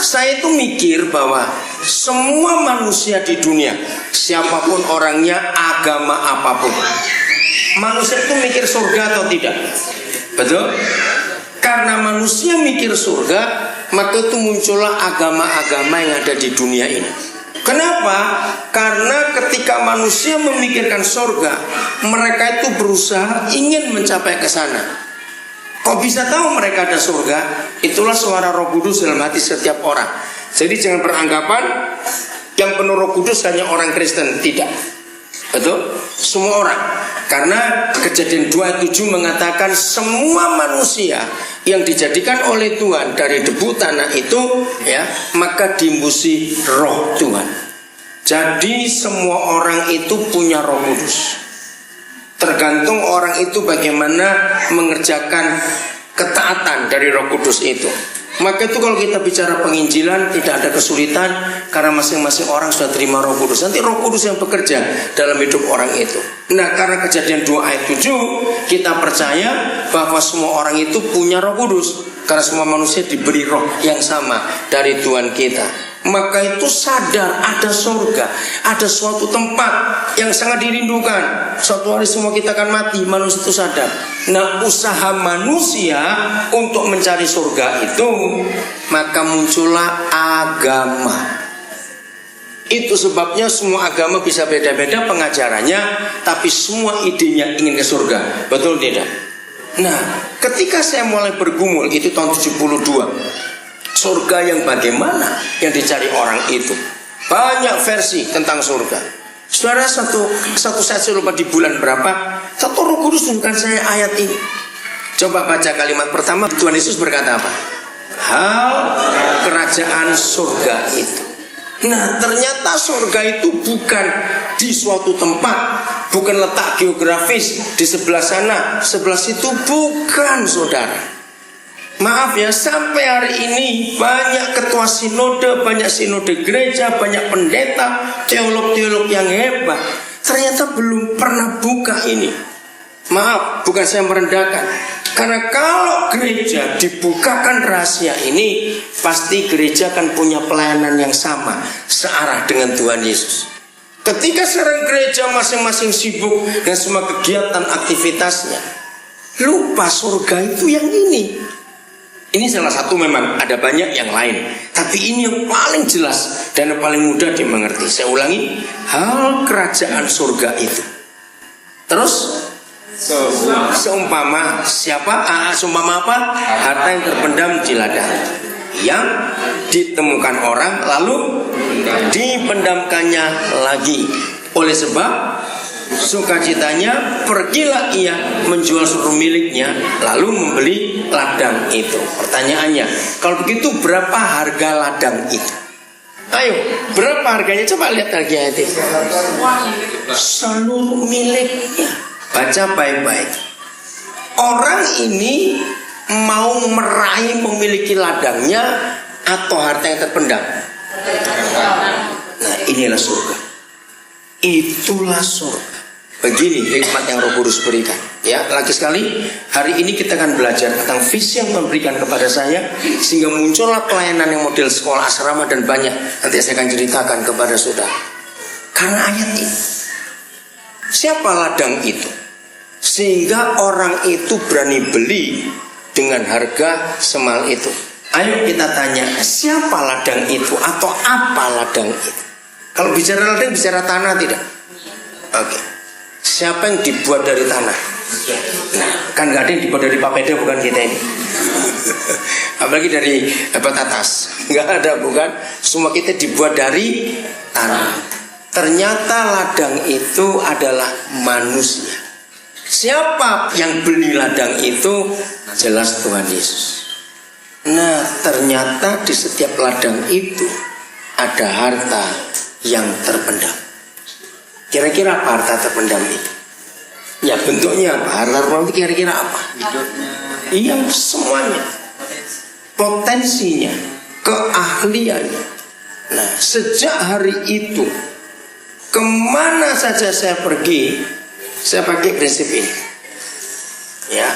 Saya itu mikir bahwa semua manusia di dunia, siapapun orangnya, agama apapun, manusia itu mikir surga atau tidak? Betul? Karena manusia mikir surga, maka itu muncullah agama-agama yang ada di dunia ini. Kenapa? Karena ketika manusia memikirkan surga, mereka itu berusaha ingin mencapai ke sana. Kok bisa tahu mereka ada surga? Itulah suara Roh Kudus dalam hati setiap orang. Jadi jangan beranggapan yang penuh Roh Kudus hanya orang Kristen. Tidak. Betul? Semua orang. Karena Kejadian 2:7 mengatakan semua manusia yang dijadikan oleh Tuhan dari debu tanah itu, ya, maka diembusi Roh Tuhan. Jadi semua orang itu punya Roh Kudus. Tergantung orang itu bagaimana mengerjakan ketaatan dari Roh Kudus itu. Maka itu kalau kita bicara penginjilan tidak ada kesulitan karena masing-masing orang sudah terima Roh Kudus. Nanti Roh Kudus yang bekerja dalam hidup orang itu. Nah, karena Kejadian 2 ayat 7 kita percaya bahwa semua orang itu punya Roh Kudus. Karena semua manusia diberi roh yang sama dari Tuhan kita. Maka itu sadar ada surga, ada suatu tempat yang sangat dirindukan. Suatu hari semua kita akan mati, manusia itu sadar. Nah, usaha manusia untuk mencari surga itu, maka muncullah agama. Itu sebabnya semua agama bisa beda-beda pengajarannya, tapi semua idenya ingin ke surga. Betul tidak? Nah, ketika saya mulai bergumul, itu tahun 72, surga yang bagaimana yang dicari orang itu. Banyak versi tentang surga. Saudara, satu saya lupa di bulan berapa, satu Roh Kudus tunjukkan saya ayat ini. Coba baca kalimat pertama. Tuhan Yesus berkata apa? Hal kerajaan surga itu. Nah, ternyata surga itu bukan di suatu tempat, bukan letak geografis di sebelah sana, sebelah situ, bukan, saudara. Maaf ya, sampai hari ini banyak ketua sinode, banyak sinode gereja, banyak pendeta, teolog-teolog yang hebat, ternyata belum pernah buka ini. Maaf, bukan saya merendahkan. Karena kalau gereja dibukakan rahasia ini, pasti gereja akan punya pelayanan yang sama, searah dengan Tuhan Yesus. Ketika sekarang gereja masing-masing sibuk dengan semua kegiatan aktivitasnya, lupa surga itu yang ini. Ini salah satu, memang ada banyak yang lain, tapi ini yang paling jelas dan yang paling mudah dimengerti. Saya ulangi, hal kerajaan surga itu. Terus seumpama siapa? Seumpama apa? Harta yang terpendam di ladang, yang ditemukan orang lalu dipendamkannya lagi. Oleh sebab sukacitanya pergilah ia menjual seluruh miliknya lalu membeli ladang itu. Pertanyaannya, kalau begitu berapa harga ladang itu? Ayo, berapa harganya? Coba lihat lagi ayat itu. Seluruh miliknya. Baca baik-baik. Orang ini mau meraih memiliki ladangnya atau harta yang terpendam? Nah, inilah surga. Itulah surga. Begini hikmat yang Roh Kudus berikan. Ya, lagi sekali, hari ini kita akan belajar tentang visi yang Tuhan berikan kepada saya, sehingga muncullah pelayanan yang model sekolah asrama dan banyak. Nanti saya akan ceritakan kepada saudara. Karena ayat ini, siapa ladang itu? Sehingga orang itu berani beli dengan harga semal itu. Ayo kita tanya, siapa ladang itu atau apa ladang itu? Kalau bicara ladang, bicara tanah tidak? Oke. Siapa yang dibuat dari tanah? Nah, kan gak ada yang dibuat dari papeda, bukan kita ini. Apalagi dari petatas, nggak ada, bukan? Semua kita dibuat dari tanah. Ternyata ladang itu adalah manusia. Siapa yang beli ladang itu? Jelas Tuhan Yesus. Nah, ternyata di setiap ladang itu ada harta yang terpendam. Kira-kira apa harta terpendam itu? Ya bentuknya apa? Harta terpendam itu kira-kira apa? Iya, semuanya. Potensinya, keahliannya. Nah, sejak hari itu, kemana saja saya pergi, saya pakai prinsip ini. Ya,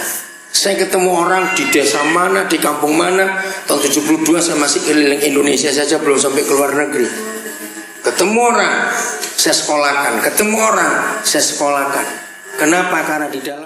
saya ketemu orang di desa mana, di kampung mana. Tahun 72 saya masih keliling Indonesia saja, belum sampai ke luar negeri. Ketemu orang, saya sekolahkan. Ketemu orang, saya sekolahkan. Kenapa? Karena di dalam